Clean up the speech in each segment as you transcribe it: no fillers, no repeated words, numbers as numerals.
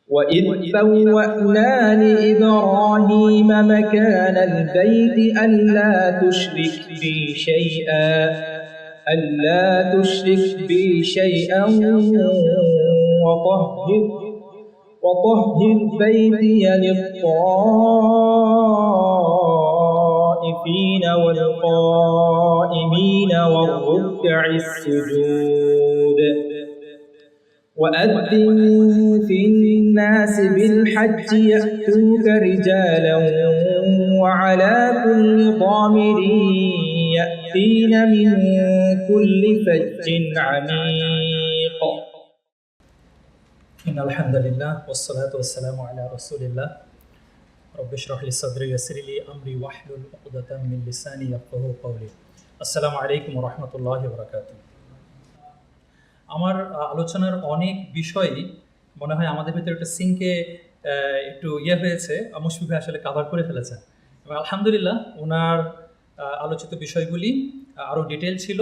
وإذ بوأنا لإبراهيم مكان البيت ألا تشرك بي شيئا وطهر بيتي للطائفين والقائمين والركع السجود وأذن في الناس بالحج يأتوك رجالا وعلى كل ضامر يأتين من كل فج عميق. إن الحمد لله والصلاة والسلام على رسول الله رب اشرح لي صدري ويسر لي أمري واحلل عقدة من لساني يفقهوا قولي. السلام عليكم ورحمة الله وبركاته. আমার আলোচনার অনেক বিষয়ই মনে হয় আমাদের ভিতরে একটা সিঙ্কে একটু হয়েছে, মুশফিক ভাই আসলে কাভার করে ফেলেছেন এবং আলহামদুলিল্লাহ ওনার আলোচিত বিষয়গুলি আরও ডিটেল ছিল।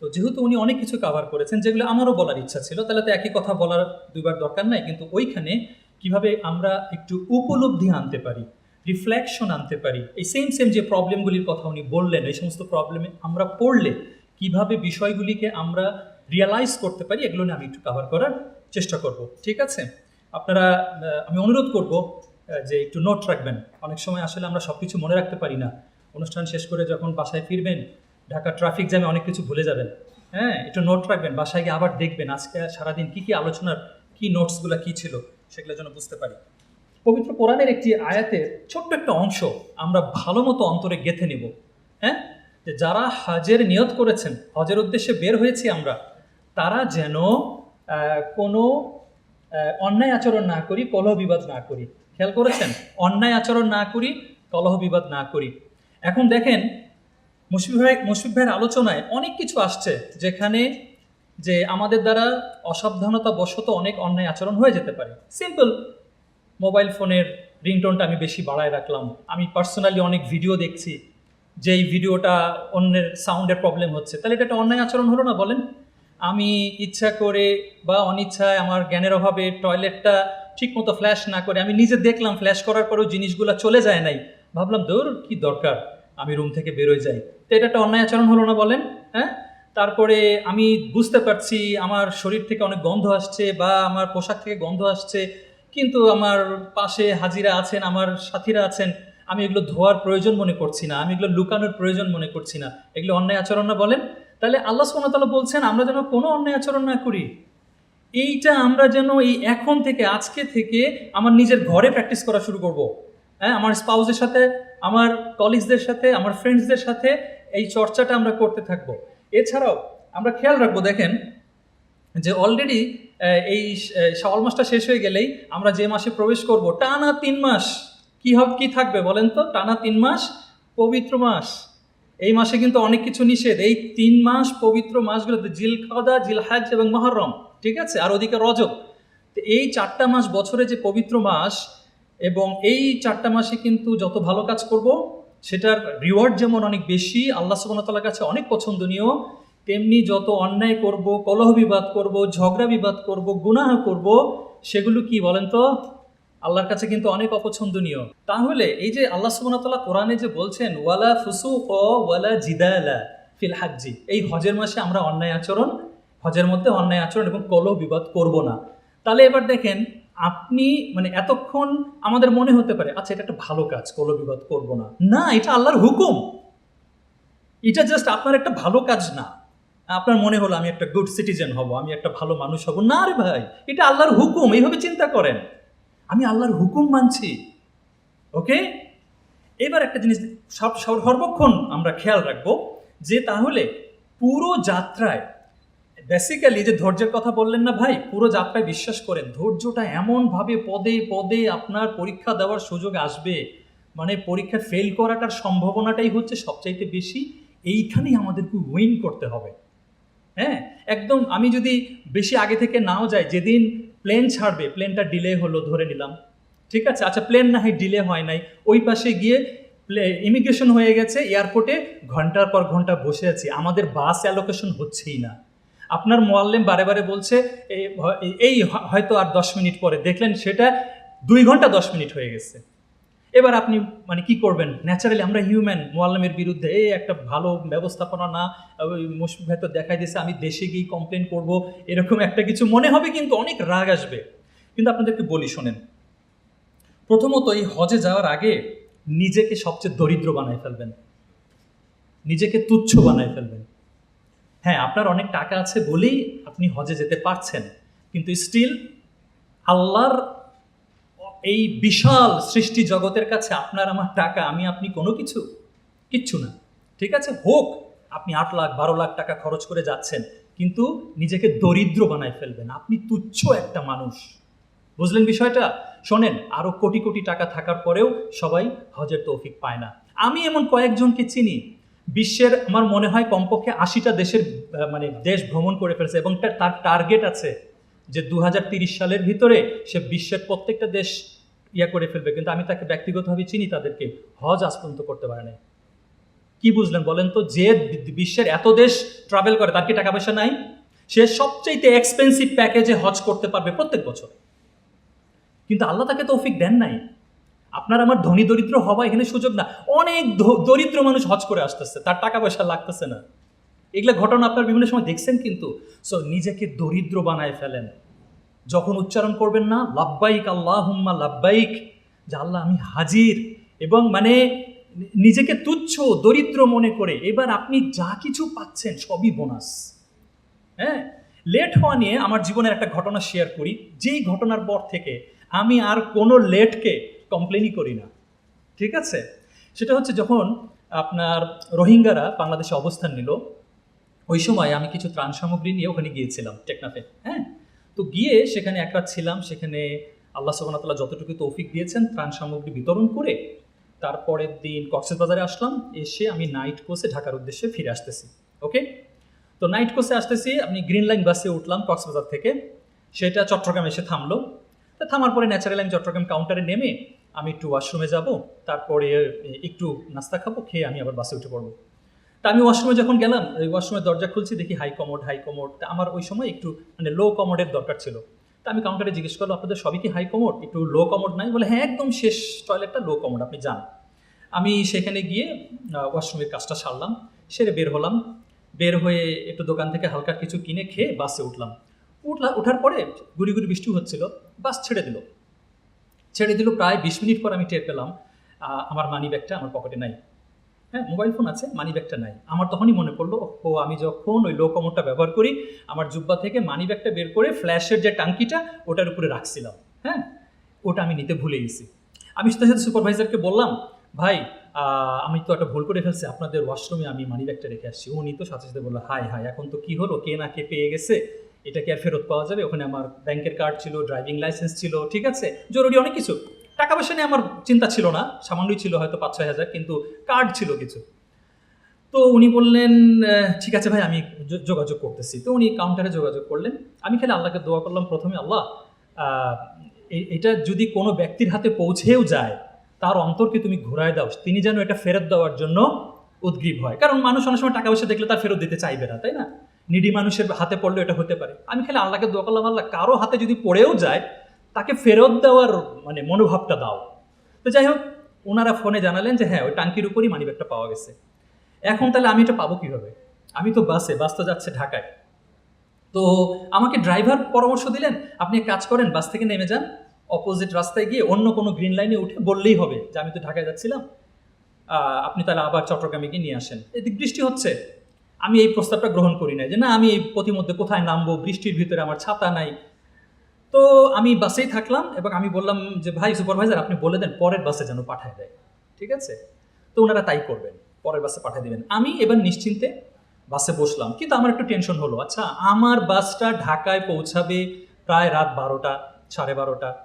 তো যেহেতু উনি অনেক কিছু কাভার করেছেন যেগুলো আমারও বলার ইচ্ছা ছিল, তাহলে তো একই কথা বলার দুইবার দরকার নাই, কিন্তু ওইখানে কিভাবে আমরা একটু উপলব্ধি আনতে পারি, রিফ্লেকশন আনতে পারি, এই সেম যে প্রবলেমগুলির কথা উনি বললেন, এই সমস্ত প্রবলেমে আমরা পড়লে কিভাবে বিষয়গুলিকে আমরা রিয়ালাইজ করতে পারি, এগুলো নিয়ে আমি একটু কাভার করার চেষ্টা করব। ঠিক আছে, আপনারা আমি অনুরোধ করব যে একটু নোট রাখবেন। অনেক সময় আসলে আমরা সব কিছু মনে রাখতে পারি না। অনুষ্ঠান শেষ করে যখন বাসায় ফিরবেন, ঢাকা ট্রাফিক জ্যামে অনেক কিছু ভুলে যাবেন। হ্যাঁ, একটু নোট রাখবেন, বাসায় গিয়ে আবার দেখবেন আজকে সারাদিন কী আলোচনার কী নোটসগুলো কী ছিল, সেগুলো যেন বুঝতে পারি। পবিত্র কোরআনের একটি আয়াতের ছোট্ট একটা অংশ আমরা ভালো মতো অন্তরে গেঁথে নেব। হ্যাঁ, যে যারা হজের নিয়ত করেছেন, হজের উদ্দেশ্যে বের হয়েছি আমরা, তারা যেন কোনো অন্যায় আচরণ না করি, কলহ বিবাদ না করি। খেয়াল করেছেন? অন্যায় আচরণ না করি, কলহ বিবাদ না করি। এখন দেখেন মুশফিক ভাইয়ের আলোচনায় অনেক কিছু আসছে যেখানে যে আমাদের দ্বারা অসাবধানতা বশত অনেক অন্যায় আচরণ হয়ে যেতে পারে। সিম্পল, মোবাইল ফোনের রিংটোনটা আমি বেশি বাড়ায় রাখলাম। আমি পার্সোনালি অনেক ভিডিও দেখছি, যেই ভিডিওটা অন্যের সাউন্ডের প্রবলেম হচ্ছে, তাহলে এটা একটা অন্যায় আচরণ হলো না বলেন? আমি ইচ্ছা করে বা অনিচ্ছায় আমার জ্ঞানের অভাবে টয়লেটটা ঠিকমতো ফ্ল্যাশ না করে আমি নিজে দেখলাম, ফ্ল্যাশ করার পরেও জিনিসগুলো চলে যায় নাই, ভাবলাম দূর কি দরকার, আমি রুম থেকে বেরোয় যাই, তো এটা একটা অন্যায় আচরণ হলো না বলেন? হ্যাঁ, তারপরে আমি বুঝতে পারছি আমার শরীর থেকে অনেক গন্ধ আসছে বা আমার পোশাক থেকে গন্ধ আসছে, কিন্তু আমার পাশে হাজিরা আছেন, আমার সাথীরা আছেন, আমি এগুলো ধোয়ার প্রয়োজন মনে করছি না, আমি এগুলো লুকানোর প্রয়োজন মনে করছি না, এগুলো অন্যায় আচরণ না বলেন? তাহলে আল্লাহ সুবহানাহু ওয়া তাআলা বলছেন আমরা যেন কোনো অন্যায় আচরণ না করি। এইটা আমরা যেন এই এখন থেকে, আজকে থেকে আমার নিজের ঘরে প্র্যাকটিস করা শুরু করব। হ্যাঁ, আমার স্পাউসের সাথে, আমার কলিগসদের সাথে, আমার ফ্রেন্ডসদের সাথে এই চর্চাটা আমরা করতে থাকবো। এছাড়াও আমরা খেয়াল রাখবো, দেখেন যে অলরেডি এই শাওয়াল মাসটা শেষ হয়ে গেলেই আমরা যে মাসে প্রবেশ করব, টানা 3 মাস কি থাকবে বলেন তো? টানা 3 মাস পবিত্র মাস। এই মাসে কিন্তু অনেক কিছু নিষেধ। এই 3 মাস পবিত্র মাসগুলোতে জিলকদা, জিলহজ এবং মুহররম, ঠিক আছে, আর ওদিকে রজব। তো এই 4টা মাস বছরে যে পবিত্র মাস, এবং এই 4টা মাসে কিন্তু যত ভালো কাজ করব সেটার রিওয়ার্ড যেমন অনেক বেশি, আল্লাহ সুবহানাহু ওয়া তাআলার কাছে অনেক পছন্দনীয়, তেমনি যত অন্যায় করব, কলহ বিবাদ করব, ঝগড়া বিবাদ করব, গুনাহ করব, সেগুলো কি বলেন তো? আল্লাহর কাছে কিন্তু অনেক অপছন্দনীয়। তাহলে এই যে আল্লাহ সুবহানাহু ওয়া তাআলা কোরআনে যে বলছেন ওয়ালা ফুসুক ওয়ালা জিদালা ফিল হাজ্জি, এই হজের মাসে আমরা হজের মধ্যে অন্যায় আচরণ এবং কলহ বিবাদ করব না। তাহলে এবার দেখেন, আপনি মানে এতক্ষণ আমাদের মনে হতে পারে আচ্ছা এটা একটা ভালো কাজ, কলহ বিবাদ করব না, না এটা আল্লাহর হুকুম, এটা জাস্ট আপনার একটা ভালো কাজ না। আপনার মনে হলো আমি একটা গুড সিটিজেন হব, আমি একটা ভালো মানুষ হব, না রে ভাই, এটা আল্লাহর হুকুম। এইভাবে চিন্তা করেন, আমি আল্লাহর হুকুম মানছি। ওকে, এবার একটা জিনিস সর্বক্ষণ আমরা খেয়াল রাখবো যে তাহলে পুরো যাত্রায় বেসিক্যালি যে ধৈর্যের কথা বললেন না ভাই, পুরো যাত্রায় বিশ্বাস করেন ধৈর্যটা এমনভাবে পদে পদে আপনার পরীক্ষা দেওয়ার সুযোগ আসবে, মানে পরীক্ষা ফেল করাটার সম্ভাবনাটাই হচ্ছে সবচাইতে বেশি। এইখানেই আমাদেরকে উইন করতে হবে। হ্যাঁ, একদম আমি যদি বেশি আগে থেকে নাও যাই, যেদিন প্লেন ছাড়বে, প্লেনটা ডিলে হলো ধরে নিলাম, ঠিক আছে, আচ্ছা প্লেন না হয় ডিলে হয় নাই, ওই পাশে গিয়ে ইমিগ্রেশন হয়ে গেছে, এয়ারপোর্টে ঘন্টার পর ঘন্টা বসে আছি, আমাদের বাস অ্যালোকেশন হচ্ছেই না। আপনার মুআল্লিম বারে বারে বলছে এই হয়তো আর 10 মিনিট পরে, দেখলেন সেটা 2 ঘন্টা 10 মিনিট হয়ে গেছে। এবার আপনি মানে কি করবেন? ন্যাচারালি আমরা হিউম্যান, মুআল্লিমের বিরুদ্ধে একটা ভালো ব্যবস্থাপনা না, মুশফিক ভাই তো দেখাই দিয়েছে, আমি দেশে গিয়ে কমপ্লেন করব, এরকম একটা কিছু মনে হবে, কিন্তু অনেক রাগ আসবে। কিন্তু আপনাদেরকে বলি শোনেন, প্রথমত এই হজে যাওয়ার আগে নিজেকে সবচেয়ে দরিদ্র বানায় ফেলবেন, নিজেকে তুচ্ছ বানায় ফেলবেন। হ্যাঁ, আপনার অনেক টাকা আছে বলেই আপনি হজে যেতে পারছেন, কিন্তু স্টিল আল্লাহর এই বিশাল সৃষ্টি জগতের কাছে আপনার আমার টাকা, আমি আপনি কোনো কিচ্ছু না। ঠিক আছে, হোক আপনি 8 লাখ 12 লাখ টাকা খরচ করে যাচ্ছেন, কিন্তু নিজেকে দরিদ্র বানায় ফেলবেন, আপনি তুচ্ছ একটা মানুষ। বুঝলেন বিষয়টা? শোনেন, আরো কোটি কোটি টাকা থাকার পরেও সবাই হজের তৌফিক পায় না। আমি এমন কয়েকজনকে চিনি, বিশ্বের আমার মনে হয় কমপক্ষে 80টা দেশের মানে দেশ ভ্রমণ করে ফেলছে, এবং তার টার্গেট আছে যে 2030 সালের ভিতরে সে বিশ্বের প্রত্যেকটা দেশ করে ফেলবে। কিন্তু আমি তাকে ব্যক্তিগতভাবে চিনি, তাদেরকে হজ আজ পর্যন্ত করতে পারে নাই। কি বুঝলেন বলেন তো? যে বিশ্বের এত দেশ ট্রাভেল করে, তার কি টাকা পয়সা নাই? সে সবচেয়ে এক্সপেন্সিভ প্যাকেজে হজ করতে পারবে প্রত্যেক বছর, কিন্তু আল্লাহ তাকে তৌফিক দেন নাই। আপনার আমার ধনী দরিদ্র হওয়া এখানে সুযোগ না। অনেক দরিদ্র মানুষ হজ করে আসতেছে, তার টাকা পয়সা লাগতেছে না। এগুলো ঘটনা আপনার বিভিন্ন সময় দেখছেন। কিন্তু সো নিজেকে দরিদ্র বানায় ফেলেন। যখন উচ্চারণ করবেন না লাব্বাইক আল্লাহুম্মা লাব্বাইক, যে আল্লাহ আমি হাজির, এবং মানে নিজেকে তুচ্ছ দরিদ্র মনে করে, এবার আপনি যা কিছু পাচ্ছেন সবই বোনাস। হ্যাঁ, লেট হওয়া নিয়ে আমার জীবনের একটা ঘটনা শেয়ার করি। যেই ঘটনার পর থেকে আমি আর কোনো লেটকে কমপ্লেনই করি না। ঠিক আছে, সেটা হচ্ছে যখন আপনার রোহিঙ্গারা বাংলাদেশে অবস্থান নিল, ওই সময় আমি কিছু ত্রাণ সামগ্রী নিয়ে ওখানে গিয়েছিলাম টেকনাফে। হ্যাঁ, তো গিয়ে সেখানে এক রাত ছিলাম। সেখানে আল্লাহ সুবহানাহু ওয়া তাআলা যতটুকু তৌফিক দিয়েছেন ত্রাণ সামগ্রী বিতরণ করে তারপরের দিন কক্সবাজারে আসলাম। এসে আমি নাইট কোচে ঢাকার উদ্দেশ্যে ফিরে আসতেছি। ওকে, তো নাইট কোচে আসতেছি, আপনি গ্রিন লাইন বাসে উঠলাম কক্সবাজার থেকে। সেটা চট্টগ্রাম এসে থামলো। তা থামার পরে ন্যাচারালি আমি চট্টগ্রাম কাউন্টারে নেমে আমি একটু ওয়াশরুমে যাব, তারপরে একটু নাস্তা খাবো, খেয়ে আমি আবার বাসে উঠে পড়বো। তা আমি ওয়াশরুমে যখন গেলাম, ওই ওয়াশরুমের দরজা খুলছি, দেখি হাই কমোড। তা আমার ওই সময় একটু মানে লো কমোডের দরকার ছিল। তা আমি কাউন্টারে জিজ্ঞেস করলাম, আপনাদের সবই কি হাই কমোড, একটু লো কমোড নাই? বলে হ্যাঁ, একদম শেষ টয়লেটটা লো কমোড, আপনি যান। আমি সেখানে গিয়ে ওয়াশরুমের কাজটা সারলাম, সেরে বের হলাম। বের হয়ে একটু দোকান থেকে হালকা কিছু কিনে খেয়ে বাসে উঠলাম। ওঠার পরে গুড়ি গুড়ি বৃষ্টি হচ্ছিল, বাস ছেড়ে দিল। প্রায় 20 মিনিট পর আমি টের পেলাম আমার মানি ব্যাগটা আমার পকেটে নাই। হ্যাঁ, মোবাইল ফোন আছে, মানি ব্যাগটা নাই। আমার তখনই মনে পড়লো, আমি যখন ওই লো কমোডটা ব্যবহার করি, আমার জুব্বা থেকে মানি ব্যাগটা বের করে ফ্ল্যাশের যে টাঙ্কিটা ওটার উপরে রাখছিলাম। হ্যাঁ, ওটা আমি নিতে ভুলে গেছি। আমি সাথে সাথে সুপারভাইজারকে বললাম, ভাই আমি তো একটা ভুল করে ফেলছি, আপনাদের ওয়াশরুমে আমি মানি ব্যাগটা রেখে আসছি। উনি তো সাথে সাথে বললো, হাই এখন তো কি হলো, কে না কে পেয়ে গেছে, এটা কি আর ফেরত পাওয়া যাবে? ওখানে আমার ব্যাংকের কার্ড ছিল, ড্রাইভিং লাইসেন্স ছিল, ঠিক আছে, জরুরি অনেক কিছু। টাকা পয়সা নিয়ে আমার চিন্তা ছিল না, সামান্যই ছিল, হয়তো 5-6 হাজার, কিন্তু কার্ড ছিল কিছু। তো উনি বললেন, ঠিক আছে ভাই, আমি যোগাযোগ করতেছি। তো উনি কাউন্টারে যোগাযোগ করলেন। আমি খালি আল্লাহকে দোয়া করলাম প্রথমে, আল্লাহ এটা যদি কোনো ব্যক্তির হাতে পৌঁছেও যায়, তার অন্তরকে তুমি ঘুরায় দাও, তিনি যেন এটা ফেরত দেওয়ার জন্য উদ্গ্রীব হয়। কারণ মানুষ অনেক সময় টাকা পয়সা দেখলে তার ফেরত দিতে চাইবে না, তাই না? নিডি মানুষের হাতে পড়লেও এটা হতে পারে। আমি খালি আল্লাহকে দোয়া করলাম, আল্লাহ কারো হাতে যদি পড়েও যায় তাকে ফেরত দেওয়ার মানে মনোভাবটা দাও। তো যাই হোক, ওনারা ফোনে জানালেন যে হ্যাঁ, ওই টাঙ্কির উপরই মানিব্যাগটা পাওয়া গেছে। এখন তাহলে আমি এটা পাবো কীভাবে? আমি তো বাস তো যাচ্ছে ঢাকায়। তো আমাকে ড্রাইভার পরামর্শ দিলেন, আপনি এক কাজ করেন, বাস থেকে নেমে যান, অপোজিট রাস্তায় গিয়ে অন্য কোনো গ্রিন লাইনে উঠে বললেই হবে যে আমি তো ঢাকায় যাচ্ছিলাম, আপনি তাহলে আবার চট্টগ্রামে গিয়ে নিয়ে আসেন। এদিক বৃষ্টি হচ্ছে। আমি এই প্রস্তাবটা গ্রহণ করি নাই, যে না আমি এই প্রতিমধ্যে কোথায় নামবো, বৃষ্টির ভিতরে আমার ছাতা নাই। তো আমি বাসেই থাকলাম এবং আমি বললাম যে ভাই সুপারভাইজার, আপনি বলে দেন পরের বাসে যেন পাঠায় দেয়। ঠিক আছে, তো ওনারা তাই করবেন, পরের বাসে পাঠিয়ে দেবেন। আমি এবার নিশ্চিন্তে বাসে বসলাম, কিন্তু আমার একটু টেনশন হলো, আচ্ছা আমার বাসটা ঢাকায় পৌঁছাবে প্রায় রাত 12টা 12:30।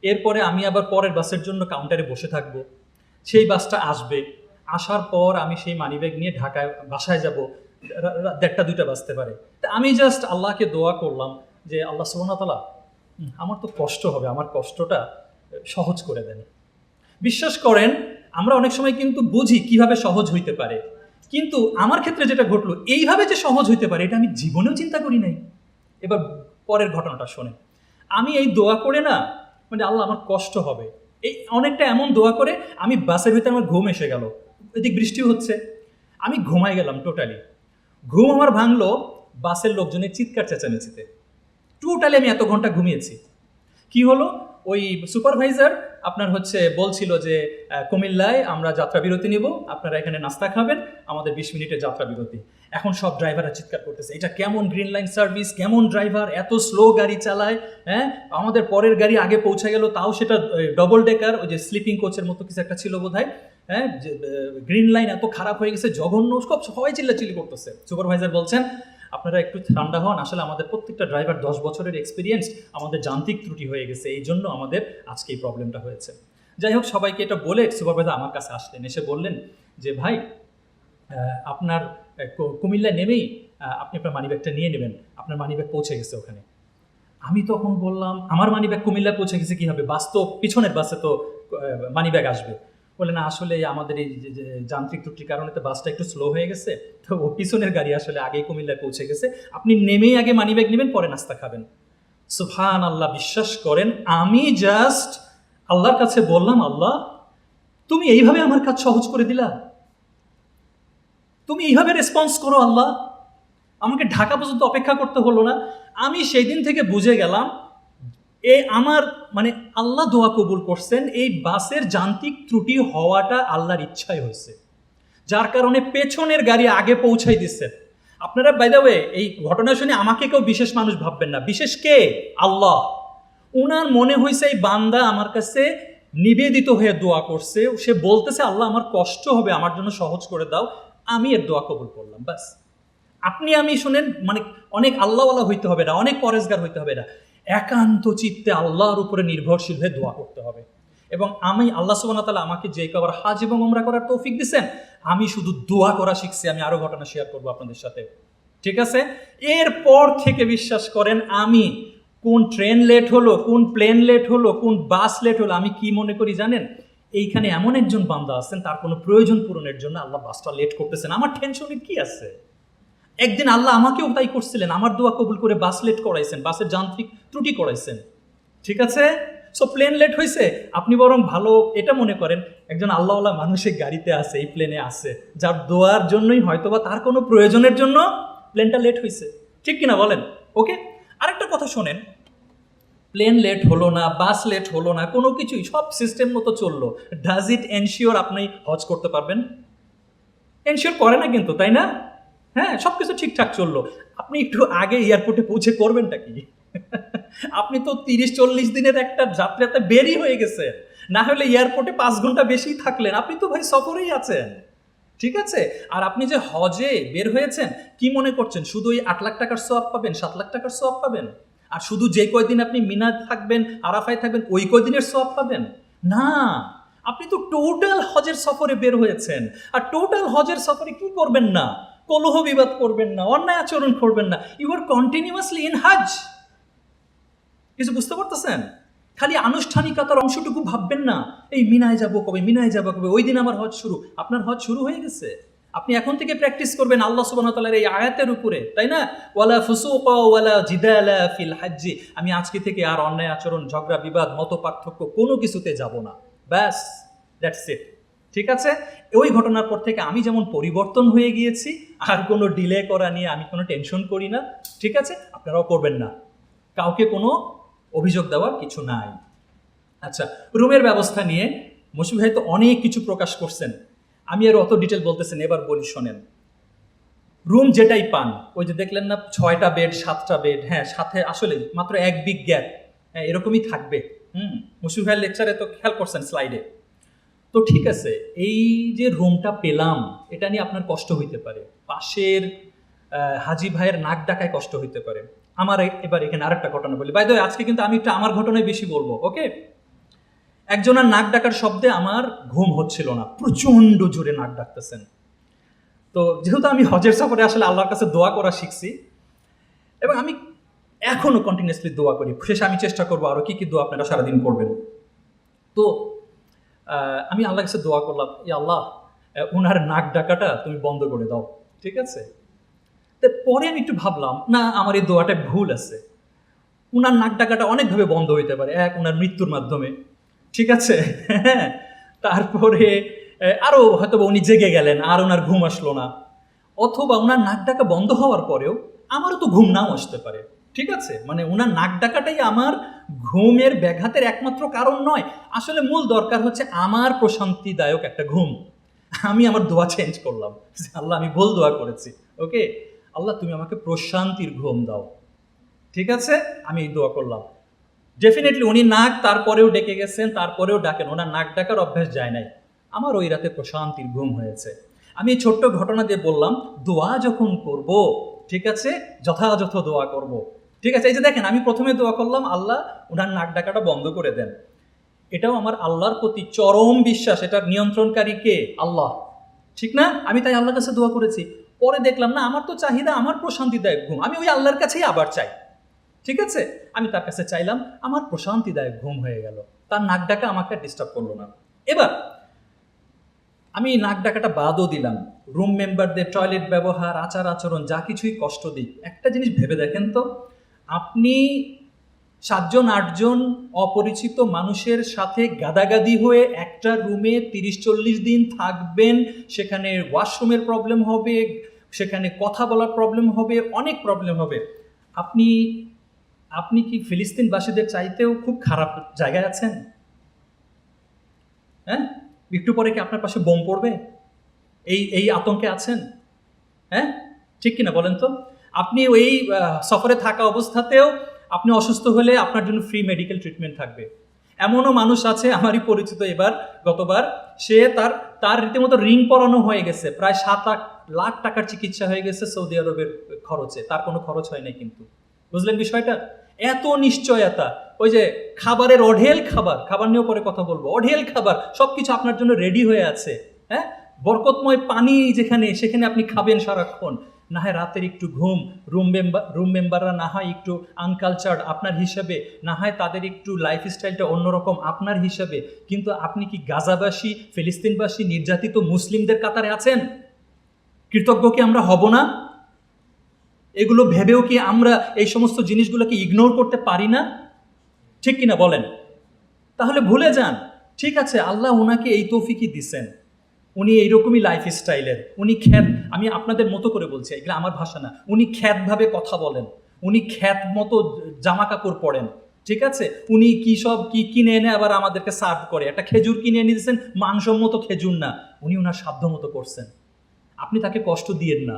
এরপরে আমি আবার পরের বাসের জন্য কাউন্টারে বসে থাকবো, সেই বাসটা আসবে, আসার পর আমি সেই মানিব্যাগ নিয়ে ঢাকায় বাসায় যাব, 1:30-2টা বাজতে পারে। তা আমি জাস্ট আল্লাহকে দোয়া করলাম যে আল্লাহ সুবহানাহু ওয়া তাআলা, আমার তো কষ্ট হবে, আমার কষ্টটা সহজ করে দেন। বিশ্বাস করেন, আমরা অনেক সময় কিন্তু বুঝি কিভাবে সহজ হইতে পারে, কিন্তু আমার ক্ষেত্রে যেটা ঘটলো, এইভাবে যে সহজ হইতে পারে এটা আমি জীবনেও চিন্তা করি নাই। এবার পরের ঘটনাটা শোনেন। আমি এই দোয়া করে না, মানে আল্লাহ আমার কষ্ট হবে, এই অনেকটা এমন দোয়া করে আমি বাসের ভিতরে আমার ঘুম এসে গেল, এদিক বৃষ্টিও হচ্ছে, আমি ঘুমাই গেলাম টোটালি। ঘুম আমার ভাঙলো বাসের লোকজনের চিৎকার চেঁচামেচিতে। টোটালি আমি এত ঘন্টা ঘুমিয়েছি। কি হলো, ওই সুপারভাইজার আপনার বলছিল যে কুমিল্লায় আমরা যাত্রা বিরতি নিব, আপনারা এখানে নাস্তা খাবেন, আমাদের 20 মিনিটের যাত্রা বিরতি। এখন সব ড্রাইভাররা চিৎকার করতেছে, এটা কেমন গ্রিন লাইন সার্ভিস, কেমন ড্রাইভার, এত স্লো গাড়ি চালায়। হ্যাঁ, আমাদের পরের গাড়ি আগে পৌঁছে গেল, তাও সেটা ডবল ডেকার, ওই যে স্লিপিং কোচের মতো কিছু একটা ছিল বোধহয়। হ্যাঁ, গ্রিন লাইন এত খারাপ হয়ে গেছে, জঘন্য, সবাই চিল্লাচিল্লি করতেছে। সুপারভাইজার বলছেন আপনারা একটু ঠান্ডা হন, আসলে আমাদের প্রত্যেকটা ড্রাইভার 10 বছরের এক্সপিরিয়েন্স, আমাদের যান্ত্রিক ত্রুটি হয়ে গেছে, এই জন্য আমাদের আজকে এই প্রবলেমটা হয়েছে। যাই হোক, সবাইকে এটা বলে সুপারভাইজার আমার কাছে আসলেন, এসে বললেন যে ভাই আপনার কুমিল্লায় নেমেই আপনি আপনার মানিব্যাগটা নিয়ে নেবেন, আপনার মানিব্যাগ পৌঁছে গেছে ওখানে। আমি তখন বললাম আমার মানিব্যাগ কুমিল্লায় পৌঁছে গেছে কীভাবে, বাস তো পিছনের বাসে তো মানিব্যাগ আসবে। বলে না, আসলে আমাদের এই যে যান্ত্রিক ত্রুটির কারণে তো বাসটা একটু স্লো হয়ে গেছে, তো ও পিছনের গাড়ি আসলে আগেই কুমিল্লায় পৌঁছে গেছে, আপনি নেমেই আগে মানিব্যাগ নেবেন, পরে নাস্তা খাবেন। সুবহানাল্লাহ, বিশ্বাস করেন আমি জাস্ট আল্লাহর কাছে বললাম, আল্লাহ তুমি এইভাবে আমার কাজ সহজ করে দিলা, তুমি এইভাবে রেসপন্স করো আল্লাহ, আমাকে ঢাকা পর্যন্ত অপেক্ষা করতে হলো না। আমি সেই দিন থেকে বুঝে গেলাম আমার আল্লাহ দোয়া কবুল করছেন, এই বাসের যান্ত্রিক ত্রুটি হওয়াটা আল্লাহর ইচ্ছাই হয়েছে, যার কারণে পেছনের গাড়ি আগে পৌঁছাই দিচ্ছেন। আপনারা বাই দ্য ওয়ে এই ঘটনা শুনে আমাকে কেউ বিশেষ মানুষ ভাববেন না, বিশেষ কে, আল্লাহ। উনার মনে হয়েছে এই বান্দা আমার কাছে নিবেদিত হয়ে দোয়া করছে, সে বলতেছে আল্লাহ আমার কষ্ট হবে, আমার জন্য সহজ করে দাও, আমি এর দোয়া কবুল করলাম, বাস। আপনি আমি শুনেন, অনেক আল্লাহওয়ালা হইতে হবে না, অনেক পরেজগার হইতে হবে না, একান্ত চিত্তে আল্লাহর উপরে নির্ভরশীল হয়ে দোয়া করতে হবে। এবং আমি আল্লাহ সুবহানাহু ওয়া তাআলা আমাকে যে কবার হাজ এবং উমরা করার তৌফিক দিয়েছেন, আমি শুধু দোয়া করা শিখছি। আমি আরো ঘটনা শেয়ার করবো আপনাদের সাথে, ঠিক আছে? এরপর থেকে বিশ্বাস করেন, আমি কোন ট্রেন লেট হলো, কোন প্লেন লেট হলো, কোন বাস লেট হলো, আমি কি মনে করি জানেন, এইখানে এমন একজন বান্দা আছেন, তার কোনো প্রয়োজন পূরণের জন্য আল্লাহ বাসটা লেট করতেছেন, আমার টেনশনের কি আছে? একদিন আল্লাহ আমাকেও তাই করছিলেন, আমার দোয়া কবুল করে বাস লেট করাইছেন, বাসের যান্ত্রিক ত্রুটি করাইছেন, ঠিক আছে? সো প্লেন লেট হয়েছে, আপনি বরং ভালো এটা মনে করেন একজন আল্লাহওয়ালা মানুষের গাড়িতে আছে, এই প্লেনে আছে, যার দোয়ার জন্যই হয়তোবা তার কোনো প্রয়োজনের জন্য প্লেনটা লেট হয়েছে, ঠিক কিনা বলেন? ওকে, আরেকটা কথা শোনেন, প্লেন লেট হলো না, বাস লেট হলো না, কোনো কিছুই, সব সিস্টেম মতো চললো, ডাজ ইট এনশিওর আপনি হজ করতে পারবেন? এনশিওর করে না কিন্তু, তাই না? হ্যাঁ, সব কিছু ঠিকঠাক চললো, আপনি একটু আগে এয়ারপোর্টে পৌঁছে করবেনটা কি? আপনি তো 30-40 দিনের একটা যাত্রাতে বেরই হয়ে গেছে, না হলে এয়ারপোর্টে 5 ঘন্টা বেশি থাকলেন, আপনি তো ভাই সফরেই আছেন, ঠিক আছে? আর আপনি যে হজে বের হয়েছেন, কি মনে করছেন শুধু ওই 8 লাখ টাকার সওয়াব পাবেন, 7 লাখ টাকার সওয়াব পাবেন? আর শুধু যে কয়দিন আপনি মিনা থাকবেন, আরাফায় থাকবেন, ওই কয়দিনের সওয়াব পাবেন? না, আপনি তো টোটাল হজের সফরে বের হয়েছেন। আর টোটাল হজের সফরে কি করবেন না? কলহ বিবাদ করবেন না, অন্যায় আচরণ করবেন না, ইউ আর কন্টিনিউয়াসলি ইন হজ। কিছু বুঝতে পারতেছেন? খালি আনুষ্ঠানিকতার অংশটুকু ভাববেন না, এই মিনায় যাবো কবে, মিনায় যাবো কবে, ওই দিন আমার হজ শুরু। আপনার হজ শুরু হয়ে গেছে, আপনি এখন থেকে প্র্যাকটিস করবেন আল্লাহ সুবহানাহু ওয়া তাআলার এই আয়াতের উপরে, তাই না? ওয়ালা ফুসুকা ওয়ালা জিদালা ফিল হজ্জি, আমি আজকে থেকে আর অন্যায় আচরণ, ঝগড়া বিবাদ, মত পার্থক্য কোনো কিছুতে যাব না, ব্যাস, দ্যাটস ইট, ঠিক আছে? ওই ঘটনার পর থেকে আমি যেমন পরিবর্তন হয়ে গিয়েছি, আর কোনো ডিলে করা নিয়ে আমি কোনো টেনশন করি না, ঠিক আছে? আপনারাও করবেন না, কাউকে কোনো অভিযোগ দেওয়ার কিছু নাই। আচ্ছা, রুমের ব্যবস্থা নিয়ে মুশফিক ভাই তো অনেক কিছু প্রকাশ করছেন, আমি আর অত ডিটেল বলতেছেন, এবার বলি শোনেন। রুম যেটাই পান, ওই যে দেখলেন না 6টা বেড 7টা বেড, হ্যাঁ, সাথে আসলে মাত্র 1 বিগ গ্যাপ, হ্যাঁ, এরকমই থাকবে। মুশফিক ভাইয়ের লেকচারে তো খেয়াল করছেন স্লাইডে। তো ঠিক আছে, এই যে রুমটা পেলাম, এটা নিয়ে আপনার কষ্ট হইতে পারে, পাশের হাজি ভাইয়ের নাক ডাকায় কষ্ট হইতে পারে। আমার এবার এখানে আরেকটা ঘটনা বলি, বাই দ্য ওয়ে আজকে কিন্তু আমি একটু আমার ঘটনায় বেশি বলবো, ওকে? একজনের নাক ডাকার শব্দে আমার ঘুম হচ্ছিল না, প্রচন্ড জোরে নাক ডাকতেছেন। তো যেহেতু আমি হজের সফরে আসলে আল্লাহর কাছে দোয়া করা শিখছি, এবং আমি এখনো কন্টিনিউয়াসলি দোয়া করি, শেষে আমি চেষ্টা করবো আরো কি কি দোয়া আপনারা সারাদিন করবেন। তো আমি আল্লাহর কাছে দোয়া করলাম, ইয়া আল্লাহ ওনার নাক ডাকাটা তুমি বন্ধ করে দাও, ঠিক আছে? তো পরে আমি একটু ভাবলাম, না, আমার এই দোয়াটা ভুল আছে। উনার নাক ডাকাটা অনেকভাবে বন্ধ হইতে পারে। এক, উনার মৃত্যুর মাধ্যমে, ঠিক আছে? তারপরে আরও হয়তো উনি জেগে গেলেন, আর ওনার ঘুম আসলো না, অথবা ওনার নাক ডাকা বন্ধ হওয়ার পরেও আমারও তো ঘুম নাও আসতে পারে, ঠিক আছে? মানে ওনার নাক ডাকাটাই আমার ঘুমের ব্যাঘাতের একমাত্র কারণ নয়। আসলে মূল দরকার হচ্ছে আমার প্রশান্তিদায়ক একটা ঘুম। আমি আমার দোয়া চেঞ্জ করলাম, আল্লাহ আমি ভুল দোয়া করেছি, ওকে আল্লাহ তুমি আমাকে প্রশান্তির ঘুম দাও, ঠিক আছে? আমি এই দোয়া করলাম। ডেফিনেটলি উনি নাক তারপরেও ডেকে গেছেন, তারপরেও ডাকেন, ওনার নাক ডাকার অভ্যাস যায় নাই। আমার ওই রাতে প্রশান্তির ঘুম হয়েছে। আমি এই ছোট্ট ঘটনা দিয়ে বললাম, দোয়া যখন করব, ঠিক আছে, যথাযথ দোয়া করব, ঠিক আছে? এই যে দেখেন, আমি প্রথমে দোয়া করলাম আল্লাহ ওনার নাক ডাকাটা বন্ধ করে দেন। এটাও আমার আল্লাহর প্রতি চরম বিশ্বাস, এটার নিয়ন্ত্রণকারী কে? আল্লাহ, ঠিক না? আমি তাই আল্লাহর কাছে দোয়া করেছি। পরে দেখলাম না, আমার তো চাহিদা আমার প্রশান্তিদায়ক ঘুম, আমি ওই আল্লাহর কাছেই আবার চাই, ঠিক আছে? আমি তার কাছে চাইলাম, আমার প্রশান্তিদায়ক ঘুম হয়ে গেল, তার নাক ডাকা আমাকে ডিস্টার্ব করলো না। এবার আমি নাক ডাকাটা বাদও দিলাম, রুম মেম্বারদের টয়লেট ব্যবহার, আচার আচরণ যা কিছুই কষ্ট দিই, একটা জিনিস ভেবে দেখেন তো, আপনি 7জন 8জন অপরিচিত মানুষের সাথে গাদাগাদি হয়ে একটা রুমে 30-40 দিন থাকবেন, সেখানে ওয়াশরুমের প্রবলেম হবে, সেখানে কথা বলার প্রবলেম হবে, অনেক প্রবলেম হবে। আপনি আপনি কি ফিলিস্তিনবাসীদের চাইতেও খুব খারাপ জায়গায় আছেন? হ্যাঁ, একটু পরে কি আপনার পাশে বোম পড়বে? এই আতঙ্কে আছেন? হ্যাঁ, ঠিক কিনা বলেন তো? আপনি ওই সফরে থাকা অবস্থাতেও আপনি অসুস্থ হলে আপনার জন্য ফ্রি মেডিকেল ট্রিটমেন্ট থাকবে। এমনও মানুষ আছে, আমারই পরিচিত, গতবার সে তার রীতিমতো রিং পরানো হয়ে গেছে, প্রায় 7-8 লাখ টাকার চিকিৎসা হয়ে গেছে সৌদি আরবের খরচে, তার কোনো খরচ হয় নাই কিন্তু। বুঝলেন বিষয়টা? এত নিশ্চয়তা, ওই যে খাবারের অঢেল খাবার নিয়েও পরে কথা বলবো, অঢেল খাবার, সবকিছু আপনার জন্য রেডি হয়ে আছে। হ্যাঁ, বরকতময় পানি সেখানে আপনি খাবেন সারাক্ষণ। না হয় রাতের একটু ঘুম, রুম মেম্বাররা না হয় একটু আনকালচার্ড আপনার হিসাবে, না হয় তাদের একটু লাইফস্টাইলটা অন্যরকম আপনার হিসাবে, কিন্তু আপনি কি গাজাবাসী, ফিলিস্তিনবাসী, নির্যাতিত মুসলিমদের কাতারে আছেন? কৃতজ্ঞ কি আমরা হব না? এগুলো ভেবেও কি আমরা এই সমস্ত জিনিসগুলোকে ইগনোর করতে পারি না? ঠিক কিনা বলেন? তাহলে ভুলে যান, ঠিক আছে, আল্লাহ ওনাকে এই তৌফিকই দিছেন, উনি এইরকমই লাইফ স্টাইলের, উনি খ্যাত, আমি আপনাদের মতো করে বলছি, এগুলো আমার ভাষা না, উনি খ্যাতভাবে কথা বলেন, উনি খ্যাত মতো জামা কাপড় পরেন, ঠিক আছে? উনি কি কিনে এনে আবার আমাদেরকে সার্ভ করে, একটা খেজুর কিনে এনে দিয়েছেন, মানসম্মত খেজুর না, উনি ওনার সাধ্য মতো করছেন। আপনি তাকে কষ্ট দিয়েন না,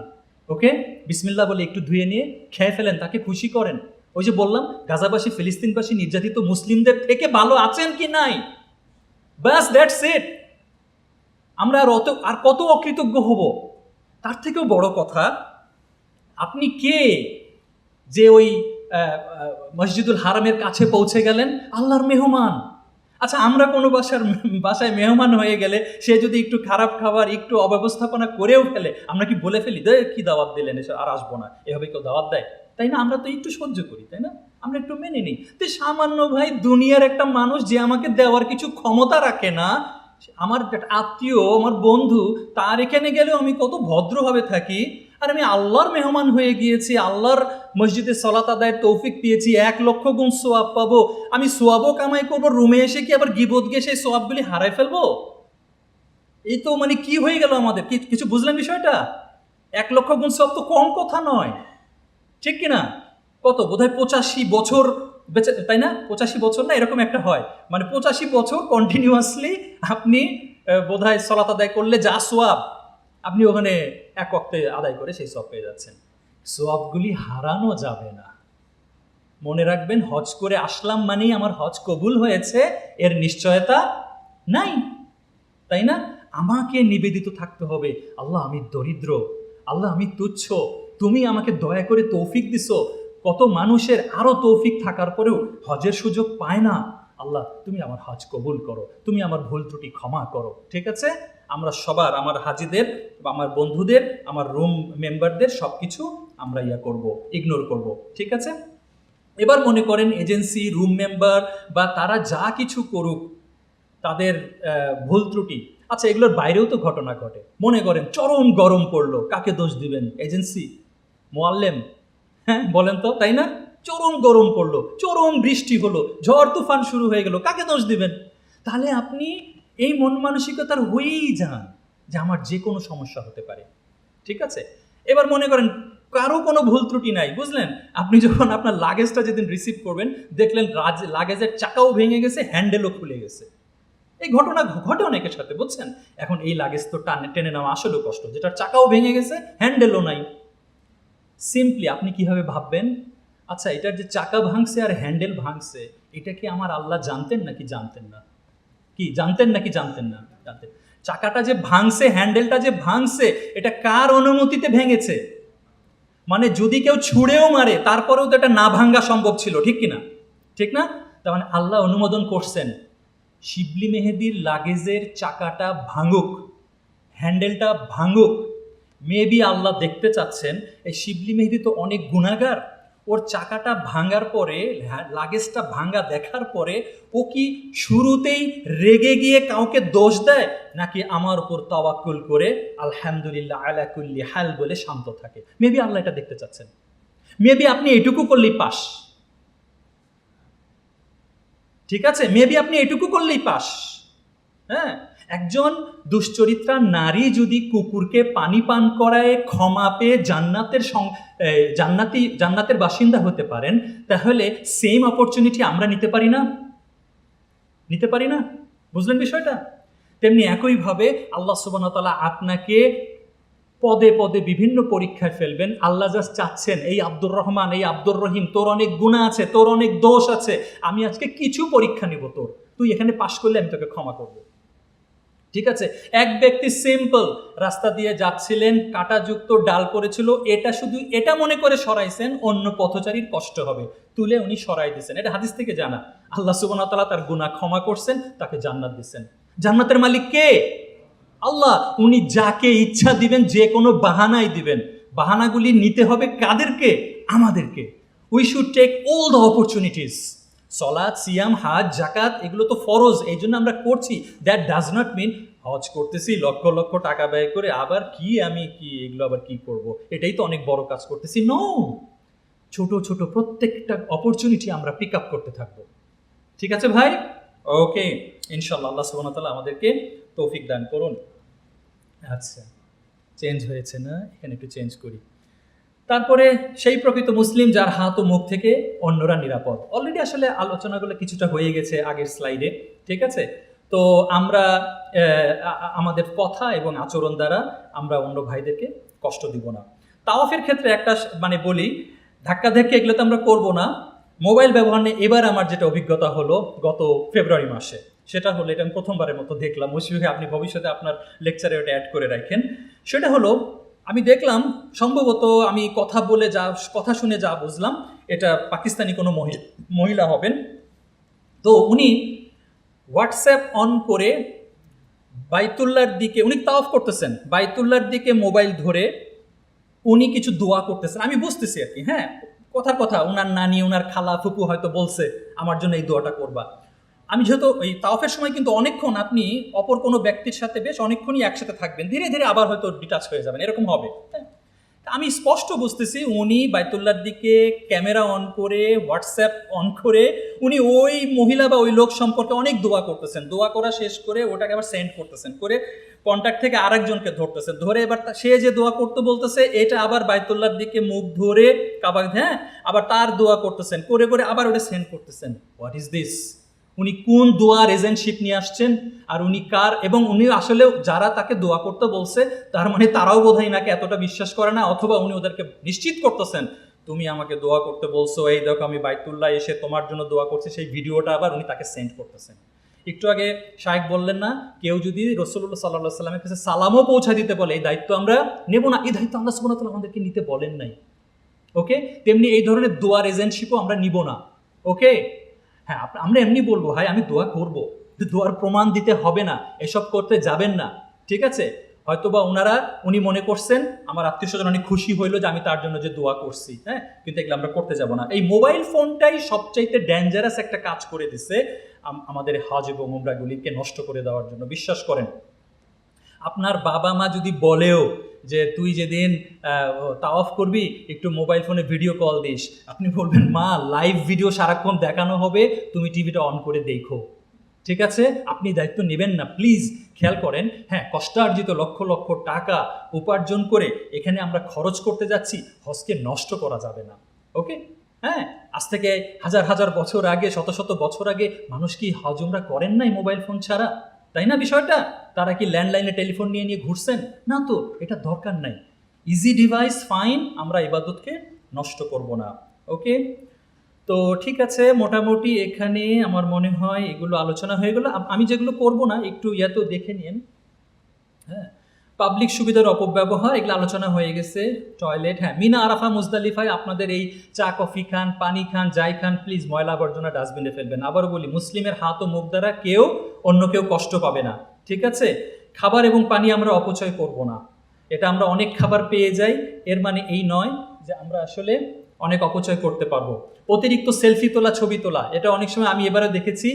ওকে? বিসমিল্লাহ বলে একটু ধুয়ে নিয়ে খেয়ে ফেলেন, তাকে খুশি করেন। ওই যে বললাম, গাজাবাসী, ফিলিস্তিনবাসী, নির্যাতিত মুসলিমদের থেকে ভালো আছেন কি নাই, ব্যাস, দ্যাটস ইট। আমরা আর কত অকৃতজ্ঞ হব? তার থেকেও বড় কথা, আপনি কে যে ওই মসজিদুল হারামের কাছে পৌঁছে গেলেন? আল্লাহর মেহমান। আচ্ছা, আমরা কোনো বাসায় মেহমান হয়ে গেলে সে যদি একটু খারাপ খাবার, একটু অব্যবস্থাপনা করেও ফেলে, আমরা কি বলে ফেলি, কি দাওয়াত দিলেন, এসে আর আসবো না, এভাবে কেউ দাওয়াত দেয়? তাই না? আমরা তো একটু সহ্য করি, তাই না? আমরা একটু মেনে নিই। তো সামান্য ভাই, দুনিয়ার একটা মানুষ যে আমাকে দেওয়ার কিছু ক্ষমতা রাখে না, আমার আত্মীয়, আমার বন্ধু, তার এখানে গেলেও আমি কত ভদ্রভাবে থাকি, আর আমি আল্লাহর মেহমান হয়ে গিয়েছি, আল্লাহর মসজিদে সালাত আদায়ের তৌফিক পেয়েছি, 1,00,000 গুণ সোয়াব পাবো, আমি সোয়াবও কামাই করবো, রুমে এসে কি আবার গিবত গিয়ে সেই সোয়াবগুলি হারাই ফেলবো? এই তো মানে কি হয়ে গেল আমাদের? কিছু বুঝলেন বিষয়টা? 1,00,000 গুণ সোয়াব তো কম কথা নয়, ঠিক কিনা? কত, বোধহয় 85 বছর বেঁচে, তাই না? 85 বছর না, এরকম একটা হয়, মানে 85 বছর কন্টিনিউয়াসলি আপনি বোধহয় সালাত আদায় করলে যা সোয়াব, আপনি ওখানে এক ওয়াক্তে আদায় করে সেই সোয়াব পেয়ে যাচ্ছেন। সোয়াবগুলি হারানো যাবে না। মনে রাখবেন, হজ করে আসলাম মানেই আমার হজ কবুল হয়েছে, এর নিশ্চয়তা নাই, তাই না? আমাকে নিবেদিত থাকতে হবে, আল্লাহ আমি দরিদ্র, আল্লাহ আমি তুচ্ছ, তুমি আমাকে দয়া করে তৌফিক দিছো। কত মানুষের আরো তৌফিক থাকার পরেও হজের সুযোগ পায় না। আল্লাহ তুমি আমার হজ কবুল করো, তুমি আমার ভুল ত্রুটি ক্ষমা করো, ঠিক আছে? আমরা সবার, আমার হাজিদের, আমার বন্ধুদের, আমার রুম মেম্বারদের সবকিছু আমরা করব, ইগনোর করব, ঠিক আছে? এবার মনে করেন এজেন্সি, রুম মেম্বার বা তারা যা কিছু করুক, তাদের ভুল ত্রুটি, আচ্ছা, এগুলোর বাইরেও তো ঘটনা ঘটে। মনে করেন চরম গরম পড়লো, কাকে দোষ দিবেন? এজেন্সি, মোয়াল্লেম? হ্যাঁ বলেন তো, তাই না? চরম গরম পড়লো, চরম বৃষ্টি হলো, ঝড় তুফান শুরু হয়ে গেল, কাকে দোষ দিবেন? তাহলে আপনি এই মন মানসিকতার হয়েই যান যে আমার যে কোনো সমস্যা হতে পারে। ঠিক আছে, এবার মনে করেন কারো কোনো ভুল ত্রুটি নাই, বুঝলেন? আপনি যখন আপনার লাগেজটা যেদিন রিসিভ করবেন, দেখলেন লাগেজের চাকাও ভেঙে গেছে, হ্যান্ডেলও খুলে গেছে। এই ঘটনা ঘটে অনেকের সাথে, বুঝছেন? এখন এই লাগেজ তো টেনে নেওয়া আসলেও কষ্ট, যেটার চাকাও ভেঙে গেছে, হ্যান্ডেলও নাই। সিম্পলি আপনি কিভাবে ভাববেন, আচ্ছা এটার যে চাকা ভাঙছে আর হ্যান্ডেল ভাঙছে, এটা কি আমার আল্লাহ জানতেন নাকি জানতেন না? কি জানতেন নাকি জানতেন না? জানতেন। চাকাটা যে ভাঙছে, হ্যান্ডেলটা যে ভাঙছে, এটা কার অনুমতিতে ভেঙেছে? মানে যদি কেউ ছুঁড়েও মারে তারপরেও তো এটা না ভাঙ্গা সম্ভব ছিল, ঠিক কিনা? ঠিক না? তার মানে আল্লাহ অনুমোদন করছেন শিবলি মেহেদির লাগেজের চাকাটা ভাঙুক, হ্যান্ডেলটা ভাঙুক। মেবি আল্লাহ দেখতে চাচ্ছেন এই শিবলি মেহেদি তো অনেক গুনাহগার, ওর চাকাটা ভাঙার পরে, লাগেজটা ভাঙা দেখার পরে ও কি শুরুতেই রেগে গিয়ে কাউকে দোষ দেয়, নাকি আমার উপর তাওয়াক্কুল করে আলহামদুলিল্লাহ আলা কুল্লি হাল বলে শান্ত থাকে? মেবি আল্লাহ এটা দেখতে চাচ্ছেন। মেবি আপনি এটুকু করলেই পাস। ঠিক আছে, মেবি আপনি এটুকু করলেই পাস। হ্যাঁ, একজন দুশ্চরিত্রা নারী যদি কুকুরকে পানি পান করায় ক্ষমা পেয়ে জান্নাতের বাসিন্দা হতে পারেন, তাহলে সেম অপরচুনিটি আমরা নিতে পারি না? নিতে পারি না? বুঝলেন বিষয়টা? তেমনি একইভাবে আল্লাহ সুবহানাহু ওয়া তাআলা আপনাকে পদে পদে বিভিন্ন পরীক্ষায় ফেলবেন। আল্লাহ জাস্ট চাচ্ছেন, এই আব্দুর রহমান, এই আব্দুর রহিম, তোর অনেক গুনাহ আছে, তোর অনেক দোষ আছে, আমি আজকে কিছু পরীক্ষা নিব তোর, তুই এখানে পাশ করলে আমি তোকে ক্ষমা করব। ঠিক আছে, এক ব্যক্তি সিম্পল রাস্তা দিয়ে যাচ্ছিলেন, কাঁটাযুক্ত ডাল পড়েছিল, এটা মনে করে সরাইছেন অন্য পথচারীর কষ্ট হবে, তুলে উনি সরাই দিয়েছেন। এটা হাদিস থেকে জানা। আল্লাহ সুবহানাহু ওয়া তাআলা তার গুনাহ ক্ষমা করছেন, তাকে জান্নাত দিয়েছেন। জান্নাতের মালিক কে? আল্লাহ। উনি যাকে ইচ্ছা দিবেন, যে কোনো বাহানাই দিবেন। বাহানাগুলি নিতে হবে কাদেরকে? আমাদেরকে। We should take all the opportunities. সলাৎ, সিয়াম, হাজ, জাকাত এগুলো তো ফরজ, এই জন্য আমরা করছি। দ্যাট ডাজ নট মিন হজ করতেছি লক্ষ লক্ষ টাকা ব্যয় করে, আবার এগুলো আবার কি করব, এটাই তো অনেক বড় কাজ করতেছি। নো, ছোট ছোট প্রত্যেকটা অপরচুনিটি আমরা পিক আপ করতে থাকবো। ঠিক আছে ভাই? ওকে, ইনশাল্লাহ আল্লাহ সুবহানাহু ওয়া তাআলা আমাদেরকে তৌফিক দান করুন। আচ্ছা, চেঞ্জ হয়েছে না? এখানে একটু চেঞ্জ করি। তারপরে সেই প্রকৃত মুসলিম যার হাত ও মুখ থেকে অন্যরা নিরাপদ। অলরেডি আসলে আলোচনাগুলো কিছুটা হয়ে গেছে আগের স্লাইডে। ঠিক আছে, তো আমরা আমাদের কথা এবং আচরণ দ্বারা আমরা অন্য ভাইদেরকে কষ্ট দিব না। তাওয়াফের ক্ষেত্রে একটা বলি, ধাক্কা ধাক্কি এগুলো তো আমরা করবো না। মোবাইল ব্যবহার নিয়ে এবার আমার যেটা অভিজ্ঞতা হলো গত ফেব্রুয়ারি মাসে, সেটা হলো, এটা আমি প্রথমবারের মতো দেখলাম, মুশফিক আপনি ভবিষ্যতে আপনার লেকচারে ওটা অ্যাড করে রাখেন। সেটা হলো, আমি দেখলাম সম্ভবত আমি কথা শুনে যা বুঝলাম, এটা পাকিস্তানি কোনো মহিলা হবেন। তো উনি হোয়াটসঅ্যাপ অন করে বাইতুল্লাহর দিকে, উনি তাওয়াফ করতেছেন, বাইতুল্লাহর দিকে মোবাইল ধরে উনি কিছু দোয়া করতেছেন। আমি বুঝতেছি আর কি, হ্যাঁ, কথার কথা, ওনার নানি, ওনার খালা, ফুপু হয়তো বলছে আমার জন্য এই দোয়াটা করবা। আমি যেহেতু এই তাওয়াফের সময় কিন্তু অনেকক্ষণ আপনি অপর কোনো ব্যক্তির সাথে বেশ অনেকক্ষণই একসাথে থাকবেন, ধীরে ধীরে আবার হয়তো ডিটাচ হয়ে যাবেন, এরকম হবে। আমি স্পষ্ট বুঝতেছি উনি বাইতুল্লাহর দিকে ক্যামেরা অন করে, হোয়াটসঅ্যাপ অন করে উনি ওই মহিলা বা ওই লোক সম্পর্কে অনেক দোয়া করতেছেন। দোয়া করা শেষ করে ওটাকে আবার সেন্ড করতেছেন, করে কন্ট্যাক্ট থেকে আরেকজনকে ধরতেছেন, ধরে এবার সে যে দোয়া করতে বলতেছে এটা আবার বাইতুল্লাহর দিকে মুখ ধরে আবার তার দোয়া করতেছেন, করে করে আবার ওটা সেন্ড করতেছেন। What is this? উনি কোন দোয়ার এজেন্টশিপ নিয়ে আসছেন? আর উনি কার? এবং উনি আসলে যারা তাকে দোয়া করতে বলছে, তার মানে তারাও বোধহয় নাকি এতটা বিশ্বাস করে না, অথবা উনি ওদেরকে নিশ্চিত করতেছেন তুমি আমাকে দোয়া করতে বলছো, এই দেখো আমি বাইতুল্লাহ এসে তোমার জন্য দোয়া করছি, সেই ভিডিওটা আবার উনি তাকে সেন্ড করতেছেন। একটু আগে শায়েখ বললেন না, কেউ যদি রাসূলুল্লাহ সাল্লাল্লাহু আলাইহি সাল্লামের কাছে সালামও পৌঁছা দিতে বলে, এই দায়িত্ব আমরা নেব না। এই দায়িত্ব আল্লাহ সুবহানাহু ওয়া তাআলা আমাদেরকে নিতে বলেন নাই। ওকে, তেমনি এই ধরনের দোয়ার এজেন্টশিপও আমরা নিব না। ওকে, হ্যাঁ, আমরা এমনি বলবো ভাই আমি দোয়া করব, দোয়ার প্রমাণ দিতে হবে না, এসব করতে যাবেন না। ঠিক আছে, হয়তোবা উনি মনে করছেন আমার আত্মীয় স্বজন অনেক খুশি হইলো যে আমি তার জন্য যে দোয়া করছি, হ্যাঁ, কিন্তু এগুলো আমরা করতে যাব না। এই মোবাইল ফোনটাই সবচাইতে ডেঞ্জারাস একটা কাজ করে দিছে আমাদের হজ এবং উমরাগুলিকে নষ্ট করে দেওয়ার জন্য। বিশ্বাস করেন, আপনার বাবা মা যদি বলেও যে তুই যেদিন তাওয়াফ করবি একটু মোবাইল ফোনে ভিডিও কল দিস, আপনি বলবেন মা লাইভ ভিডিও সারাক্ষণ দেখানো হবে, তুমি টিভিটা অন করে দেখো। ঠিক আছে, আপনি দায়িত্ব নেবেন না প্লিজ। খেয়াল করেন, হ্যাঁ, কষ্টার্জিত লক্ষ লক্ষ টাকা উপার্জন করে এখানে আমরা খরচ করতে যাচ্ছি, হজকে নষ্ট করা যাবে না। ওকে, হ্যাঁ, আজ থেকে হাজার হাজার বছর আগে, শত শত বছর আগে মানুষ কি হজ উমরা করেন নাই মোবাইল ফোন ছাড়া? তাই না বিষয়টা? তারা কি ল্যান্ডলাইনে টেলিফোন নিয়ে নিয়ে ঘুরছেন? না তো, এটা দরকার নাই। ইজি ডিভাইস ফাইন, আমরা ইবাদতকে নষ্ট করব না। ওকে, তো ঠিক আছে, মোটামুটি এখানে আমার মনে হয় এগুলো আলোচনা হয়ে গেল। আমি যেগুলো করব না একটু তো দেখে নিন। হ্যাঁ, পাবলিক সুবিধার অপব্যবহার, এগুলো আলোচনা হয়ে গেছে। টয়লেট, হ্যাঁ, মিনা আরাফা মুজদালিফায় আপনাদের এই চা কফি খান, পানি খান, যাই খান, প্লিজ ময়লা আবর্জনা ডাস্টবিনে ফেলবেন। আবারও বলি, মুসলিমের হাত ও মুখ দ্বারা কেউ অন্য কেউ কষ্ট পাবে না। ঠিক আছে, খাবার এবং পানি আমরা অপচয় করব না। এটা আমরা অনেক খাবার পেয়ে যাই, এর মানে এই নয় যে আমরা আসলে অনেক অপচয় করতে পারবো। অতিরিক্ত সেলফি তোলা, ছবি তোলা, এটা অনেক সময় আমি এবারে দেখেছি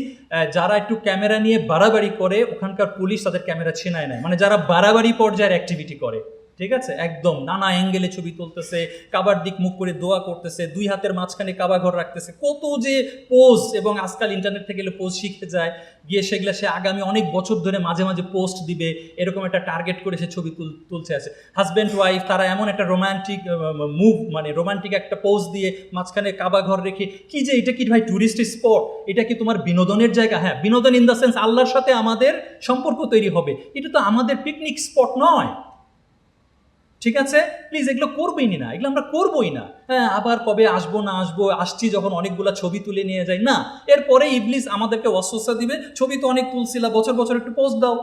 যারা একটু ক্যামেরা নিয়ে বাড়াবাড়ি করে, ওখানকার পুলিশ তাদের ক্যামেরা ছিনায় নেয়। মানে যারা বাড়াবাড়ি পর্যায়ের অ্যাক্টিভিটি করে, ঠিক আছে, একদম নানা অ্যাঙ্গেলে ছবি তুলতেছে, কাবার দিক মুখ করে দোয়া করতেছে, দুই হাতের মাঝখানে কাবা ঘর রাখতেছে, কত যে পোজ। এবং আজকাল ইন্টারনেট থেকে গেলে পোজ শিখে যায়, গিয়ে সেগুলো সে আগামী অনেক বছর ধরে মাঝে মাঝে পোস্ট দিবে, এরকম একটা টার্গেট করে সে ছবি তুলছে আছে। হাজব্যান্ড ওয়াইফ তারা এমন একটা রোমান্টিক মুভ, মানে রোমান্টিক একটা পোজ দিয়ে মাঝখানে কাবা ঘর রেখে, কি যে এটা কি ভাই ট্যুরিস্ট স্পট? এটা কি তোমার বিনোদনের জায়গা? হ্যাঁ, বিনোদন ইন দ্য সেন্স আল্লাহর সাথে আমাদের সম্পর্ক তৈরি হবে, এটা তো আমাদের পিকনিক স্পট নয়। ঠিক আছে, প্লিজ এগুলো করবোই না, এগুলো আমরা করবোই না। হ্যাঁ, আবার কবে আসবো না আসবো, আসছি যখন অনেকগুলো ছবি তুলে নিয়ে যাই না, এরপরে ইবলিস আমাদেরকে ওয়াসওয়াসা দিবে, ছবি তো অনেক তুলছিলা, বছর বছর একটু পোস্ট দাও।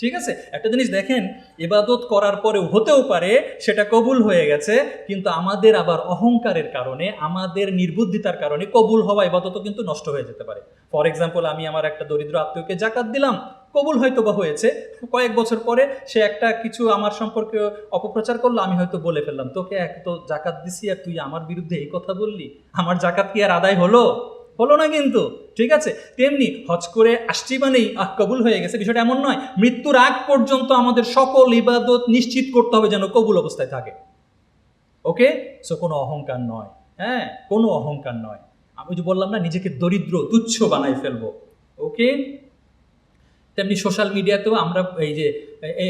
ঠিক আছে, একটা জিনিস দেখেন, ইবাদত করার পরেও হতেও পারে সেটা কবুল হয়ে গেছে, কিন্তু আমাদের আবার অহংকারের কারণে, আমাদের নির্বুদ্ধিতার কারণে কবুল হওয়া ইবাদতও কিন্তু নষ্ট হয়ে যেতে পারে। ফর এক্সাম্পল, আমি আমার একটা দরিদ্র আত্মীয়কে জাকাত দিলাম, কবুল হয়তো বা হয়েছে, কয়েক বছর পরে সে একটা কিছু আমার সম্পর্কে অপপ্রচার করলো, আমি হয়তো বলে ফেললাম, তোকে এক তো জাকাত দিছি আর তুই আমার বিরুদ্ধে এই কথা বললি, আমার জাকাত কি আর আদায় হলো? হলো না কিন্তু। ঠিক আছে, তেমনি হজ করে আসছি মানেই কবুল হয়ে গেছে, বিষয়টা এমন নয়। মৃত্যুর আগ পর্যন্ত আমাদের সকল ইবাদত নিশ্চিত করতে হবে যেন কবুল অবস্থায় থাকে। ওকে, সো কোনো অহংকার নয়, হ্যাঁ, কোনো অহংকার নয়। আমি যে বললাম না, নিজেকে দরিদ্র তুচ্ছ বানাই ফেলবো। ওকে, তেমনি সোশ্যাল মিডিয়াতেও আমরা এই যে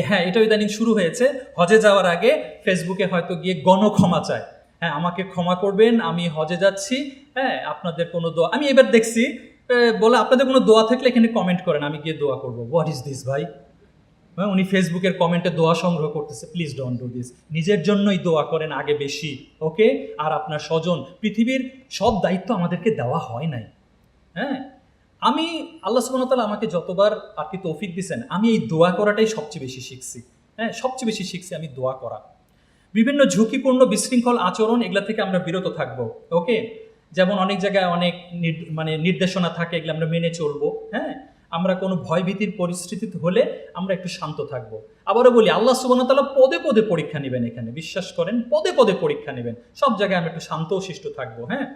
হ্যাঁ, এটাও ইদানিং শুরু হয়েছে, হজে যাওয়ার আগে ফেসবুকে হয়তো গিয়ে গণক্ষমা চায়। হ্যাঁ, আমাকে ক্ষমা করবেন, আমি হজে যাচ্ছি, হ্যাঁ, আপনাদের কোনো দোয়া, আমি এবার দেখছি বলে আপনাদের কোনো দোয়া থাকলে এখানে কমেন্ট করেন, আমি গিয়ে দোয়া করবো। হোয়াট ইজ দিস ভাই? হ্যাঁ, উনি ফেসবুকের কমেন্টে দোয়া সংগ্রহ করতেছে। প্লিজ ডোন্ট ডু দিস, নিজের জন্যই দোয়া করেন আগে বেশি। ওকে, আর আপনার স্বজন, পৃথিবীর সব দায়িত্ব আমাদেরকে দেওয়া হয় নাই। হ্যাঁ, আমি আল্লাহ সুবহানাহু ওয়া তাআলা আমাকে যতবার আর কি তৌফিক দিয়েছেন, আমি এই দোয়া করাটাই সবচেয়ে বেশি শিখছি। হ্যাঁ, সবচেয়ে বেশি শিখছি আমি দোয়া করা। বিভিন্ন ঝুঁকিপূর্ণ বিশৃঙ্খল আচরণ, এগুলা থেকে আমরা বিরত থাকবো। ওকে, যেমন অনেক জায়গায় অনেক মানে নির্দেশনা থাকে, এগুলো আমরা মেনে চলবো। হ্যাঁ, আমরা কোনো ভয়ভীতির পরিস্থিতি হলে আমরা একটু শান্ত থাকবো। আবারও বলি, আল্লাহ সুবহানাহু ওয়া তাআলা পদে পদে পরীক্ষা নেবেন, এখানে বিশ্বাস করেন, পদে পদে পরীক্ষা নেবেন। সব জায়গায় আমরা একটু শান্ত ও শিষ্ট থাকবো। হ্যাঁ,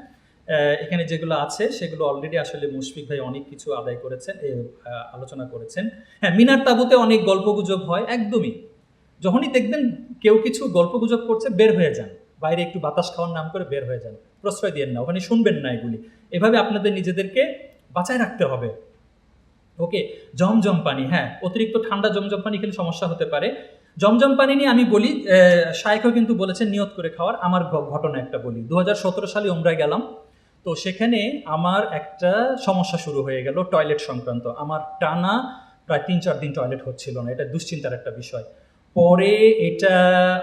এখানে যেগুলো আছে সেগুলো অলরেডি আসলে মুশফিক ভাই অনেক কিছু আদায় করেছেন, আলোচনা করেছেন। হ্যাঁ, মিনার তাঁবুতে অনেক গল্পগুজব হয়, একদমই। যখনই দেখবেন কেউ কিছু গল্পগুজব করছে, বের হয়ে যান, বাইরে একটু বাতাস খাওয়ার নাম করে বের হয়ে যান, প্রশ্রয় দিয়েন না, ওখানে শুনবেন না এগুলি। এভাবে আপনাদের নিজেদেরকে বাঁচায় রাখতে হবে। ওকে, জমজম পানি, হ্যাঁ, অতিরিক্ত ঠান্ডা জমজম পানি খেলে সমস্যা হতে পারে। জমজম পানি নিয়ে আমি বলি, শায়েখও কিন্তু বলেছেন নিয়ত করে খাওয়ার। আমার ঘটনা একটা বলি, 2017 সালে উমরায় গেলাম, তো সেখানে আমার একটা সমস্যা শুরু হয়ে গেল টয়লেট সংক্রান্ত। আমার টানা প্রায় 3-4 দিন টয়লেট হচ্ছিল না, এটা দুশ্চিন্তার একটা বিষয়। পরে এটা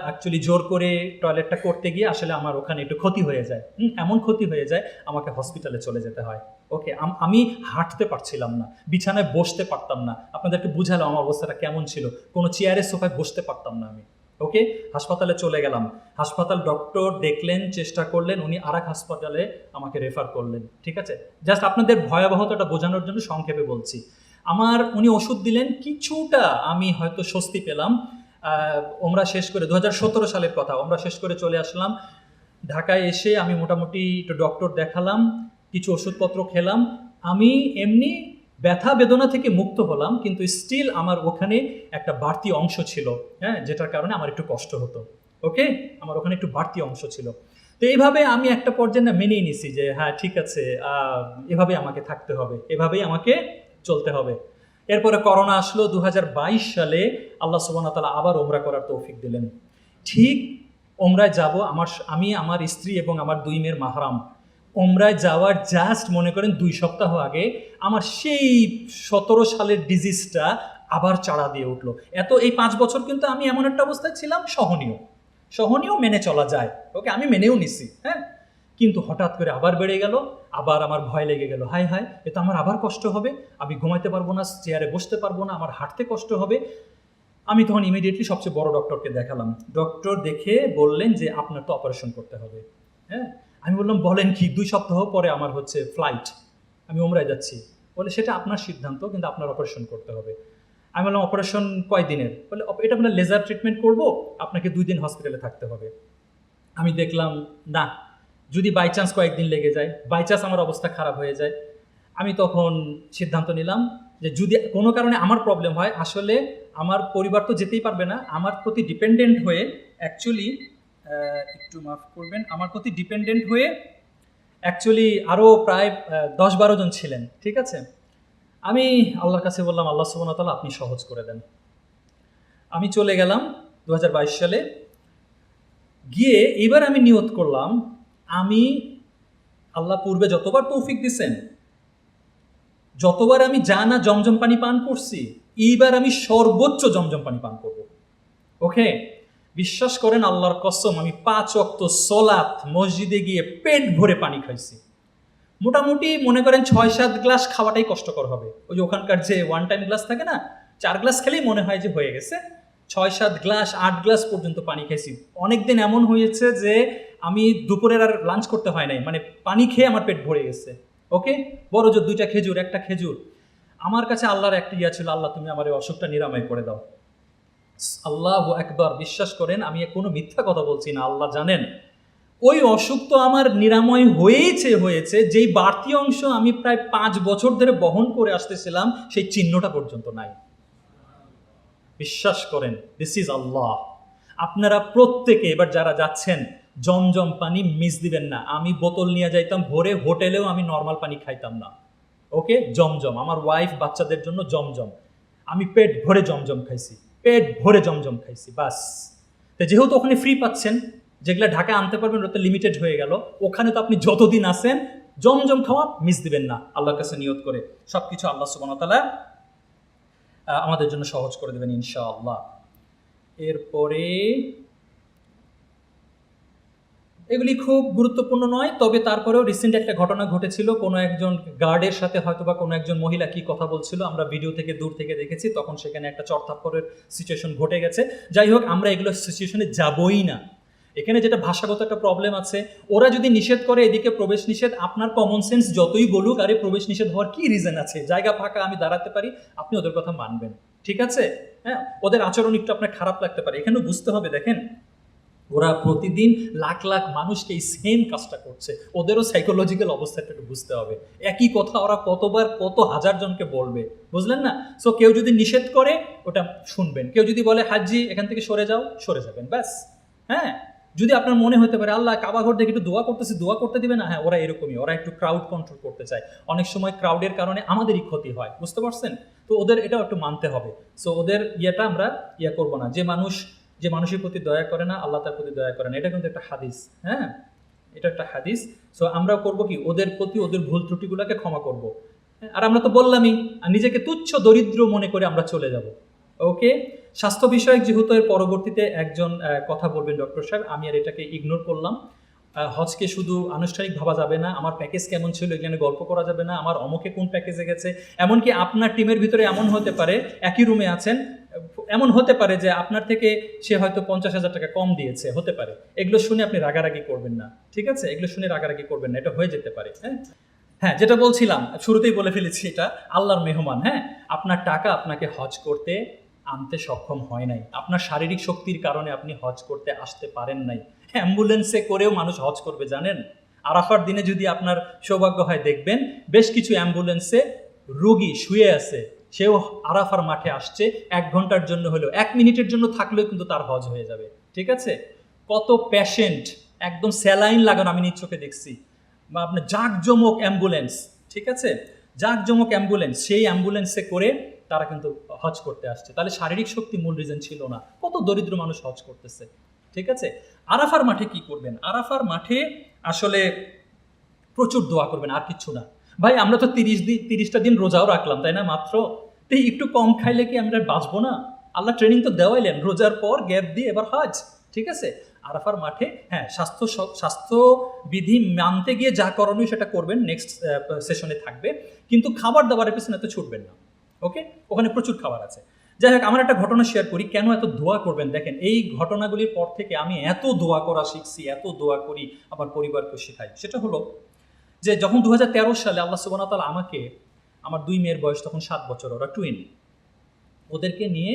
অ্যাকচুয়ালি জোর করে টয়লেটটা করতে গিয়ে আসলে আমার ওখানে একটু ক্ষতি হয়ে যায়, এমন ক্ষতি হয়ে যায় আমাকে হসপিটালে চলে যেতে হয়। ওকে, আমি হাঁটতে পারছিলাম না, বিছানায় বসতে পারতাম না, আপনাদেরকে বুঝালাম আমার অবস্থাটা কেমন ছিল, কোনো চেয়ারে সোফায় বসতে পারতাম না আমি। ওকে, হাসপাতালে চলে গেলাম, হাসপাতাল ডক্টর দেখলেন, চেষ্টা করলেন, উনি আরেক হাসপাতালে আমাকে রেফার করলেন। ঠিক আছে, জাস্ট আপনাদের ভয়াবহতাটা বোঝানোর জন্য সংক্ষেপে বলছি। উনি ওষুধ দিলেন, কিছুটা আমি হয়তো স্বস্তি পেলাম। ওমরা শেষ করে 2017 সালের কথা, ওমরা শেষ করে চলে আসলাম ঢাকায়। এসে আমি মোটামুটি একটু ডক্টর দেখালাম, কিছু ওষুধপত্র খেলাম, আমি এমনি ব্যথা বেদনা থেকে মুক্ত হলাম, কিন্তু স্টিল আমার ওখানে একটা বাড়তি অংশ ছিল, হ্যাঁ, যেটার কারণে আমার একটু কষ্ট হতো। ওকে, আমার ওখানে একটু বাড়তি অংশ ছিল। তো এইভাবে আমি একটা পর্যায়ে না মেনেই নিছি যে হ্যাঁ ঠিক আছে, এভাবেই আমাকে থাকতে হবে, এভাবেই আমাকে চলতে হবে। এরপরে করোনা আসলো 2022 সালে। আল্লাহ সুবহানাহু ওয়া তাআলা আবার ওমরা করার তৌফিক দিলেন। ঠিক ওমরায় যাব, আমি আমার স্ত্রী এবং আমার 2 মেয়ের মাহরাম। ওমরায় যাওয়ার জাস্ট মনে করেন 2 সপ্তাহ আগে আমার সেই 17 সালের ডিজিজটা আবার চাড়া দিয়ে উঠলো। এই 5 বছর কিন্তু আমি এমন একটা অবস্থায় ছিলাম, সহনীয় মেনে চলা যায়, ওকে, আমি মেনেও নিছি, হ্যাঁ। কিন্তু হঠাৎ করে আবার বেড়ে গেল, আবার আমার ভয় লেগে গেল, হায় হায়, এ তো আমার আবার কষ্ট হবে, আমি ঘুমাইতে পারবো না, চেয়ারে বসতে পারবো না, আমার হাঁটতে কষ্ট হবে। আমি তখন ইমিডিয়েটলি সবচেয়ে বড় ডক্টরকে দেখালাম। ডক্টর দেখে বললেন যে আপনার তো অপারেশন করতে হবে, হ্যাঁ। আমি বললাম বলেন কি, 2 সপ্তাহ পরে আমার হচ্ছে ফ্লাইট, আমি ওমরায় যাচ্ছি। বলে সেটা আপনার সিদ্ধান্ত, কিন্তু আপনার অপারেশন করতে হবে। আমি বললাম অপারেশন কয় দিনের? বলে এটা আপনার লেজার ট্রিটমেন্ট করব, আপনাকে 2 দিন হসপিটালে থাকতে হবে। আমি দেখলাম না, যদি বাই চান্স কয়েকদিন লেগে যায়, বাই চান্স আমার অবস্থা খারাপ হয়ে যায়, আমি তখন সিদ্ধান্ত নিলাম যে যদি কোনো কারণে আমার প্রবলেম হয়, আসলে আমার পরিবার তো যেতেই পারবে না, আমার প্রতি ডিপেন্ডেন্ট হয়ে অ্যাকচুয়ালি, একটু মাফ করবেন, আমার প্রতি ডিপেন্ডেন্ট হয়ে অ্যাকচুয়ালি আরও প্রায় 10-12 জন ছিলেন, ঠিক আছে। আমি আল্লাহর কাছে বললাম, আল্লাহ সুবহানাহু ওয়া তাআলা আপনি সহজ করে দেন। আমি চলে গেলাম 2022 সালে। গিয়ে এবার আমি নিয়ত করলাম, আমি, আল্লাহ পূর্বে যতবার তৌফিক দিছেন, যতবার আমি জানা জমজম পানি পান করছি, এইবার আমি সর্বোচ্চ জমজম পানি পান করব। ওকে, বিশ্বাস করেন আল্লাহর কসম, আমি 5 ওয়াক্ত সালাত মসজিদে গিয়ে পেট ভরে পানি খাইছি। মোটামুটি মনে করেন 6-7 গ্লাস খাওয়াটাই কষ্টকর হবে। ওই যে ওখানকার যে 1 টাইম গ্লাস থাকে না, 4 গ্লাস খেলেই মনে হয় যে হয়ে গেছে। 6-7 গ্লাস 8 গ্লাস পর্যন্ত পানি খাইছি। অনেকদিন এমন হয়েছে যে আমি দুপুরের আর লাঞ্চ করতে হয় নাই, মানে পানি খেয়ে আমার পেট ভরে গেছে। ওকে, বড় জোর 2টা খেজুর, একটা খেজুর। আমার কাছে আল্লাহর একটা ইয়া ছিল, আল্লাহ তুমি আমার এই অসুখটা নিরাময় করে দাও। আল্লাহু আকবার, বিশ্বাস করেন আমি কোনো মিথ্যা কথা বলছি না, আল্লাহ জানেন। ওই অসুখ তো আমার নিরাময় হয়েছে, যেই বাড়তি অংশ আমি প্রায় 5 বছর ধরে বহন করে আসতেছিলাম, সেই চিহ্নটা পর্যন্ত নাই। বিশ্বাস করেন, দিস ইজ আল্লাহ। আপনারা প্রত্যেকে এবার যারা যাচ্ছেন, জমজম পানি মিস দিবেন না। আমি বোতল নিয়ে যাইতাম ভরে, হোটেলেও আমি নর্মাল পানি খাইতাম না। ওকে, জমজম, আমার ওয়াইফ বাচ্চাদের জন্য জমজম। আমি পেট ভরে জমজম খাইছি, বাস। তো যেহেতু ওখানে ফ্রি পাচ্ছেন, যেগুলো ঢাকা আনতে পারবেন ওটা লিমিটেড হয়ে গেল, ওখানে তো আপনি যতদিন আসেন জমজম খাওয়া মিস দিবেন না। আল্লাহর কাছে নিয়ত করে সবকিছু আল্লাহ সুবহানাহু ওয়া তাআলা আমাদের জন্য সহজ করে দেবেন ইনশাআল্লাহ। এরপরে এগুলি খুব গুরুত্বপূর্ণ নয়, তবে তারপরেও রিসেন্ট একটা ঘটনা ঘটেছিল। কোনো একজন গার্ডের সাথে হয়তো বা কোনো একজন মহিলা কি কথা বলছিল, আমরা ভিডিও থেকে দূর থেকে দেখেছি, তখন সেখানে একটা চড়থাপ্পড়ের সিচুয়েশন ঘটে গেছে। যাই হোক, আমরা এগুলো সিচুয়েশনে যাবই না। এখানে যেটা ভাষাগত একটা প্রবলেম আছে, ওরা যদি নিষেধ করে এদিকে প্রবেশ নিষেধ, আপনার কমন সেন্স যতই বলুক, আরে প্রবেশ নিষেধ হওয়ার কি রিজন আছে, জায়গা ফাঁকা, আমি দাঁড়াতে পারি, আপনি ওদের কথা মানবেন, ঠিক আছে। হ্যাঁ, ওদের আচরণ একটু আপনার খারাপ লাগতে পারে, এখানেও বুঝতে হবে। দেখেন, ওরা প্রতিদিন লাখ লাখ মানুষকে এই সেম কাজটা করছে, ওদেরও সাইকোলজিক্যাল অবস্থাটা একটু বুঝতে হবে। একই কথা ওরা কতবার কত হাজার জনকে বলবে, বুঝলেন না। সো কেউ যদি নিষেধ করে ওটা শুনবেন, কেউ যদি বলে হাজি এখান থেকে সরে যাবেন, ব্যাস। হ্যাঁ, যদি আপনার মনে হতে পারে আল্লাহ কাবা ঘর দেখে একটু দোয়া করতেছি, দোয়া করতে দিবে না, হ্যাঁ, ওরা এরকমই, ওরা একটু ক্রাউড কন্ট্রোল করতে চায়। অনেক সময় ক্রাউডের কারণে আমাদেরই ক্ষতি হয়, বুঝতে পারছেন। তো ওদের এটাও একটু মানতে হবে। সো ওদের ইয়েটা আমরা করবো না। যে মানুষের প্রতি দয়া করে না, আল্লাহ তার প্রতি দয়া করে না, এটা কিন্তু একটা হাদিস। হ্যাঁ, এটা একটা হাদিস। সো আমরা করবো কি, ওদের প্রতি ওদের ভুল ত্রুটিগুলোকে ক্ষমা করব। আর আমরা তো বললামই, নিজেকে তুচ্ছ দরিদ্র মনে করে আমরা চলে যাব। ওকে, স্বাস্থ্য বিষয়ক যেহেতু এর পরবর্তীতে একজন কথা বলবেন ডক্টর সাহেব, আমি আর এটাকে ইগনোর করলাম। হজকে শুধু আনুষ্ঠানিক ভাবা যাবে না, আমার প্যাকেজ কেমন ছিল এখানে গল্প করা যাবে না, আমার অমুকে কোন প্যাকেজে গেছে। এমনকি আপনার টিমের ভিতরে এমন হতে পারে, একই রুমে আছেন, এমন হতে পারে যে আপনার থেকে সে হয়তো 50,000 টাকা কম দিয়েছে, হতে পারে। এগুলো শুনে আপনি রাগারাগি করবেন না, ঠিক আছে, এগুলো শুনে রাগারাগি করবেন না, এটা হয়ে যেতে পারে। হ্যাঁ, যেটা বলছিলাম শুরুতেই বলে ফেলেছি, এটা আল্লাহর মেহমান। হ্যাঁ, আপনার টাকা আপনাকে হজ করতে আনতে সক্ষম হয় নাই, আপনার শারীরিক শক্তির কারণে আপনি হজ করতে আসতে পারেন নাই। অ্যাম্বুলেন্সে করেও মানুষ হজ করবে, জানেন। আরাফার দিনে যদি আপনার সৌভাগ্য হয়, দেখবেন বেশ কিছু অ্যাম্বুলেন্সে রোগী শুয়ে আছে, সেও আরাফার মাঠে আসছে, 1 ঘন্টার জন্য হলেও, 1 মিনিটের জন্য থাকলেও কিন্তু তার হজ হয়ে যাবে। ঠিক আছে? কত পেশেন্ট একদম স্যালাইন লাগানো আমি নিজ চোখে দেখছি, বা আপনার জাঁকজমক অ্যাম্বুলেন্স, ঠিক আছে, জাঁকজমক অ্যাম্বুলেন্স, সেই অ্যাম্বুলেন্সে করে তারা কিন্তু হজ করতে আসছে। তাহলে শারীরিক শক্তি মূল রিজন ছিল না, কত দরিদ্র মানুষ হজ করতেছে। ঠিক আছে? আরাফার মাঠে কি করবেন? আরাফার মাঠে আসলে প্রচুর দোয়া করবেন, আর কিচ্ছু না। ভাই আমরা তো 30টা দিন রোজাও রাখলাম, তাই না? মাত্র তো একটু কম খাইলে কি আমরা বাঁচবো না? আল্লাহ ট্রেনিং তো দেওয়াইলেন, রোজার পর গ্যাপ দিয়ে এবার হজ। ঠিক আছে? আরাফার মাঠে হ্যাঁ স্বাস্থ্যবিধি মানতে গিয়ে যা করণীয় সেটা করবেন, নেক্সট সেশনে থাকবে, কিন্তু খাবার দাবারের পিছনে তো ছুটবেন না। ওকে? ওখানে প্রচুর খাবার আছে। যাই হোক, আমার একটা ঘটনা শেয়ার করি, কেন এত দোয়া করবেন। দেখেন, এই ঘটনাগুলির পর থেকে আমি এত দোয়া করা শিখছি, এত দোয়া করি, আমার পরিবারকে শেখাই। সেটা হলো যে যখন 2013 সালে আল্লাহ সুবহানাহু ওয়া তাআলা আমাকে, আমার 2 মেয়ের বয়স তখন 7 বছর, ওরা টুইন, ওদেরকে নিয়ে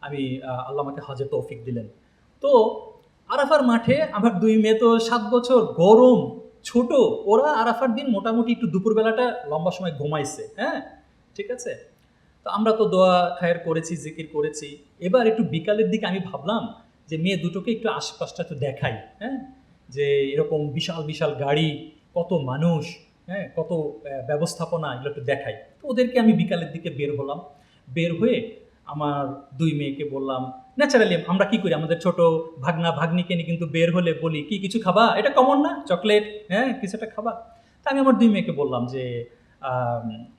আমি আল্লাহ আমাকে হজে তৌফিক দিলেন। তো আরাফার মাঠে আমার 2 মেয়ে তো 7 বছর, গরম, ছোট, ওরা আরাফার দিন মোটামুটি একটু দুপুরবেলাটা লম্বা সময় ঘুমাইছে। হ্যাঁ, ঠিক আছে? তো আমরা তো দোয়া খায়ের করেছি, জিকির করেছি। এবার একটু বিকালের দিকে আমি ভাবলাম যে মেয়ে দুটোকে একটু আশপাশটা একটু দেখাই, হ্যাঁ, যে এরকম বিশাল বিশাল গাড়ি, কত মানুষ, হ্যাঁ, কত ব্যবস্থাপনা, এগুলো একটু দেখাই। তো ওদেরকে আমি বিকালের দিকে বের হলাম। বের হয়ে আমার 2 মেয়েকে বললাম, ন্যাচারালি আমরা কি করি, আমাদের ছোট ভাগনা ভাগ্নিকে নিয়ে কিন্তু বের হলে বলি কি কিছু খাবা, এটা কমন না, চকলেট, হ্যাঁ, কিছুটা খাবা। তা আমি আমার 2 মেয়েকে বললাম যে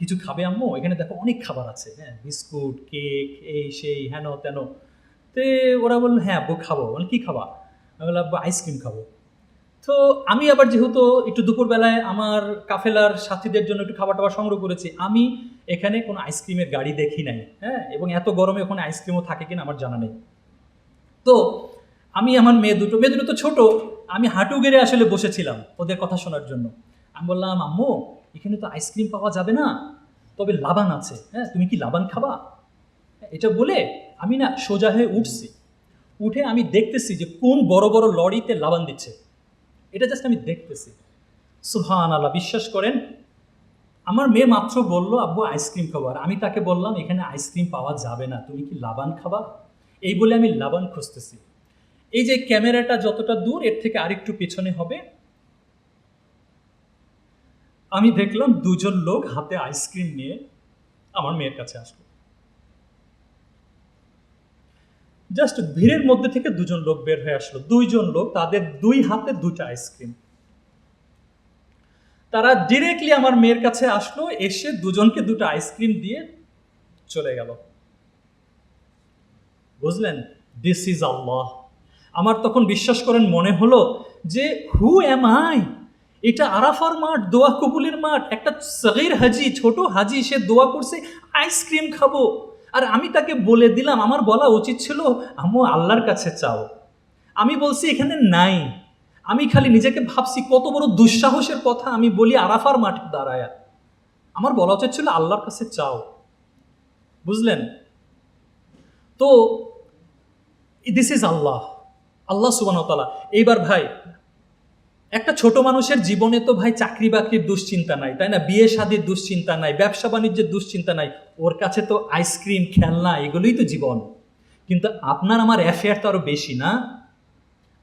কিছু খাবে আম্মু, এখানে দেখো অনেক খাবার আছে, হ্যাঁ, বিস্কুট, কেক, এই সেই হেন তেন। তো ওরা বললো হ্যাঁ আব্বু খাবো। মানে কি খাবা? আমি বললাম আব্বু আইসক্রিম খাবো। তো আমি আবার যেহেতু একটু দুপুরবেলায় আমার কাফেলার সাথীদের জন্য একটু খাবার টাবার সংগ্রহ করেছি, আমি এখানে কোনো আইসক্রিমের গাড়ি দেখি নাই, হ্যাঁ, এবং এত গরমে ওখানে আইসক্রিমও থাকে কিনা আমার জানা নেই। তো আমি আমার মেয়ে দুটো তো ছোট, আমি হাঁটু গেড়ে আসলে বসেছিলাম ওদের কথা শোনার জন্য। আমি বললাম আম্মু এখানে তো আইসক্রিম পাওয়া যাবে না, তবে লাবান আছে, হ্যাঁ, তুমি কি লাবান খাবা? এটা বলে আমি না সোজা হয়ে উঠছি, উঠে আমি দেখতেছি যে কোন বড় বড় লরিতে লাবান দিচ্ছে, এটা জাস্ট আমি দেখতেছি। সুবহানাল্লাহ, বিশ্বাস করেন, আমার মেয়ে মাত্র বলল আব্বু আইসক্রিম খাবো, আর আমি তাকে বললাম এখানে আইসক্রিম পাওয়া যাবে না, তুমি কি লাবান খাবা? এই বলে আমি লাবান খুঁজতেছি। এই যে ক্যামেরাটা যতটা দূর, এর থেকে আরেকটু পেছনে হবে, আমি দেখলাম 2 জন লোক হাতে আইসক্রিম নিয়ে আমার মেয়ের কাছে আসলো। জাস্ট ভিড়ের মধ্যে থেকে 2 জন লোক বের হয়ে আসলো, 2 জন লোক, তাদের 2 হাতে 2টা আইসক্রিম। তারা ডিরেক্টলি আমার মেয়ের কাছে আসলো, এসে 2 জনকে 2টা আইসক্রিম দিয়ে চলে গেল। বুঝলেন? দিস ইজ আল্লাহ। আমার তখন বিশ্বাস করেন মনে হলো যে হু এম আই, এটা আরাফার মাঠ, দোয়া কবুলের মাঠ, একটা সগীর হাজি, ছোট হাজি, সে দোয়া করছে আইসক্রিম খাবো, আর আমি তাকে বলে দিলাম, আমার বলা উচিত ছিল আম্মু আল্লাহর কাছে চাও, আমি বলছি এখানে নাই। আমি খালি নিজেকে ভাবছি কত বড় দুঃসাহসের কথা আমি বলি আরাফার মাঠে দাঁড়ায়া। আমার বলা উচিত ছিল আল্লাহর কাছে চাও। বুঝলেন? তো দিস ইজ আল্লাহ, আল্লাহ সুবহানাহু ওয়া তাআলা। এইবার ভাই, একটা ছোট মানুষের জীবনে তো ভাই চাকরি বাকরির দুশ্চিন্তা নাই, তাই না? বিয়ে শাদীর দুশ্চিন্তা নাই, ব্যবসা বাণিজ্যের দুশ্চিন্তা নাই, ওর কাছে তো আইসক্রিম, খেলনা, এগুলোই তো জীবন। কিন্তু আপনার আমার অ্যাফেয়ার তো আরো বেশি না?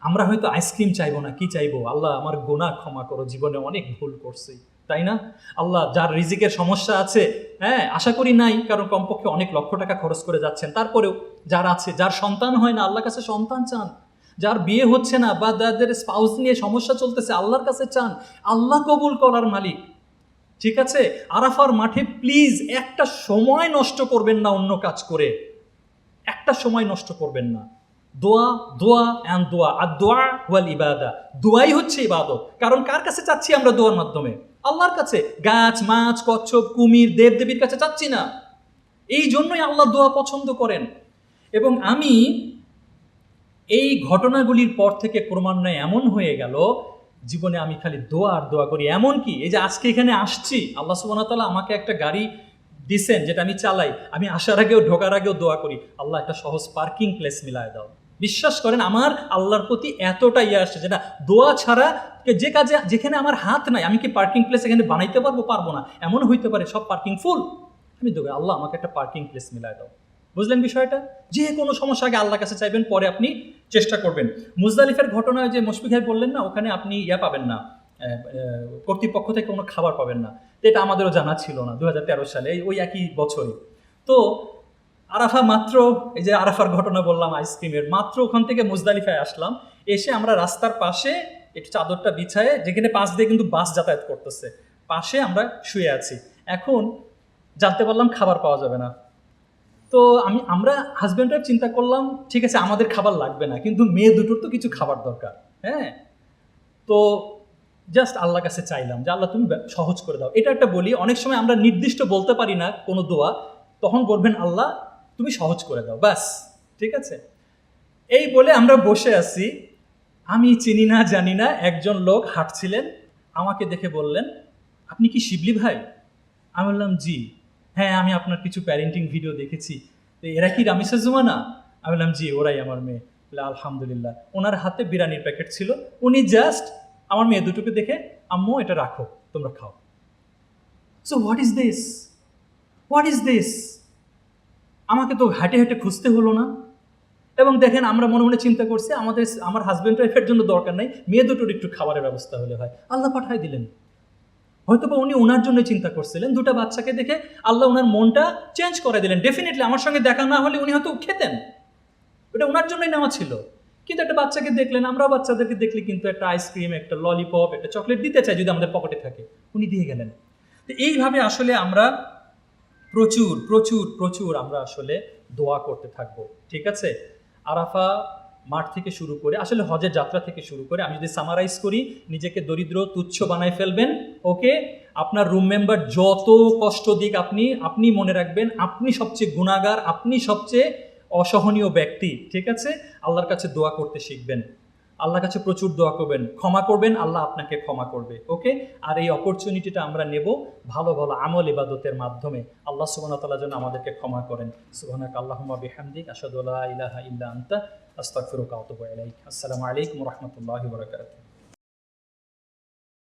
আমরা হয়তো আইসক্রিম চাইবো না, কি চাইবো? আল্লাহ আমার গুনাহ ক্ষমা করো, জীবনে অনেক ভুল করছি, তাই না? আল্লাহ, যার রিজিকের সমস্যা আছে, হ্যাঁ, আশা করি নাই, কারণ কমপক্ষে অনেক লক্ষ টাকা খরচ করে যাচ্ছেন, তারপরেও যার আছে, যার সন্তান হয় না, আল্লাহর কাছে সন্তান চান। যার বিয়ে হচ্ছে না বা যাদের স্পাউস নিয়ে সমস্যা চলতেছে, আল্লাহর কাছে চান, আল্লাহ কবুল করার মালিক। ঠিক আছে? আরাফার মাঠে প্লিজ একটা সময় নষ্ট করবেন না অন্য কাজ করে, একটা সময় নষ্ট করবেন না। দোয়া, দোয়া অ্যান্ড দোয়া, আর দোয়া ওয়াল ইবাদা, দোয়াই হচ্ছে ইবাদত। কারণ কার কাছে চাচ্ছি আমরা দোয়ার মাধ্যমে? আল্লাহর কাছে। গাছ, মাছ, কচ্ছপ, কুমির, দেব দেবীর কাছে চাচ্ছি না। এই জন্যই আল্লাহ দোয়া পছন্দ করেন। এবং আমি এই ঘটনাগুলির পর থেকে ক্রমান্বয়ে এমন হয়ে গেল, জীবনে আমি খালি দোয়া আর দোয়া করি। এমনকি এই যে আজকে এখানে আসছি, আল্লাহ সুবহানাহু ওয়া তাআলা আমাকে একটা গাড়ি দিছেন যেটা আমি চালাই, আমি আসার আগেও ঢোকার আগেও দোয়া করি, আল্লাহ একটা সহজ পার্কিং প্লেস মিলায় দাও। বিশ্বাস করেন আমার আল্লাহর প্রতি এতটা ইয়ে আসছে, যেটা দোয়া ছাড়া যে কাজে, যেখানে আমার হাত নাই, আমি কি পার্কিং প্লেস এখানে বানাইতে পারবো? পারবো না। এমন হইতে পারে সব পার্কিং ফুল, আমি দোয়া করি, আল্লাহ আমাকে একটা পার্কিং প্লেস মিলায় দাও। বুঝলেন বিষয়টা? যে কোনো সমস্যা আগে আল্লাহর কাছে চাইবেন, পরে আপনি চেষ্টা করবেন। মুজদালিফের ঘটনায় যে মুশফিক ভাই বললেন না, ওখানে আপনি পাবেন না, কর্তৃপক্ষ থেকে কোনো খাবার পাবেন না। তো এটা আমাদেরও জানা ছিল না 2013 সালে, ওই একই বছরই। তো আরাফা মাত্র, এই যে আরাফার ঘটনা বললাম আইসক্রিমের, মাত্র ওখান থেকে মুজদালিফায় আসলাম, এসে আমরা রাস্তার পাশে একটু চাদরটা বিছায়ে, যেখানে পাশ দিয়ে কিন্তু বাস যাতায়াত করতেছে, পাশে আমরা শুয়ে আছি। এখন জানতে পারলাম খাবার পাওয়া যাবে না। তো আমরা হাজব্যান্ড ওয়াইফ চিন্তা করলাম, ঠিক আছে আমাদের খাবার লাগবে না, কিন্তু মেয়ে দুটোর তো কিছু খাবার দরকার। হ্যাঁ, তো জাস্ট আল্লাহর কাছে চাইলাম যে আল্লাহ তুমি সহজ করে দাও। এটা একটা বলি, অনেক সময় আমরা নির্দিষ্ট বলতে পারি না কোনো দোয়া, তখন বলবেন আল্লাহ তুমি সহজ করে দাও, ব্যাস। ঠিক আছে, এই বলে আমরা বসে আছি। আমি চিনি না জানি না একজন লোক হাঁটছিলেন, আমাকে দেখে বললেন, আপনি কি শিবলি ভাই? আমি বললাম জি। হ্যাঁ, আমি আপনার কিছু প্যারেন্টিং ভিডিও দেখেছি, তো এরা কি রামিসা জুমানা? আমি বললাম জি, ওরাই আমার মেয়ে। আলহামদুলিল্লাহ। ওনার হাতে বিরিয়ানির প্যাকেট ছিল, উনি জাস্ট আমার মেয়ে দুটোকে দেখে, আম্মু এটা রাখো, তোমরা খাও। So what is this, what is this? আমাকে তো হাঁটে হাঁটে খুঁজতে হলো না। এবং দেখেন, আমরা মনে মনে চিন্তা করছি আমার হাজব্যান্ড ওয়াইফের জন্য দরকার নাই, মেয়ে দুটোর একটু খাবারের ব্যবস্থা হলে হয়, আল্লাহ পাঠাই দিলেন। হয়তো বা উনি ওনার জন্য চিন্তা করছিলেন, দুটা বাচ্চাকে দেখে আল্লাহ ওনার মনটা চেঞ্জ করে দিলেন। ডেফিনেটলি আমার সঙ্গে দেখা না হলে উনি হয়তো খেতেন, ওটা ওনার জন্যই নেওয়া ছিল। কিন্তু একটা বাচ্চাকে দেখলেন, আমরাও বাচ্চাদেরকে দেখলে কিন্তু একটা আইসক্রিম, একটা ললিপপ, একটা চকলেট দিতে চাই যদি আমাদের পকেটে থাকে, উনি দিয়ে গেলেন। তো এইভাবে আসলে আমরা প্রচুর প্রচুর প্রচুর আমরা আসলে দোয়া করতে থাকবো। ঠিক আছে, আরাফা মাঠ থেকে শুরু করে, আসলে হজের যাত্রা থেকে শুরু করে, আমি যদি সামারাইজ করি, নিজেকে দরিদ্র তুচ্ছ বানায় ফেলবেন। ওকে, আপনার রুম মেম্বার যত কষ্ট দিক, আপনি মনে রাখবেন আপনি সবচেয়ে গুনাহগার, আপনি সবচেয়ে অসহনীয় ব্যক্তি। ঠিক আছে, আল্লাহর কাছে দোয়া করতে শিখবেন, আল্লাহর কাছে প্রচুর দোয়া করবেন, ক্ষমা করবেন, আল্লাহ আপনাকে ক্ষমা করবে। ওকে, আর এই অপরচুনিটিটা আমরা নেব ভালো ভালো আমল ইবাদতের মাধ্যমে। আল্লাহ সুবহানাহু ওয়া তাআলা যেন আমাদেরকে ক্ষমা করেন। সুবহানাকা আল্লাহুম্মা বিহামদিক, আশহাদু আল্লা ইলাহা ইল্লা আনতা, আস্তাগফিরুকা ওয়া আতুবু ইলাইক। আসসালামু আলাইকুম ওয়া রাহমাতুল্লাহি ওয়া বারাকাতুহু।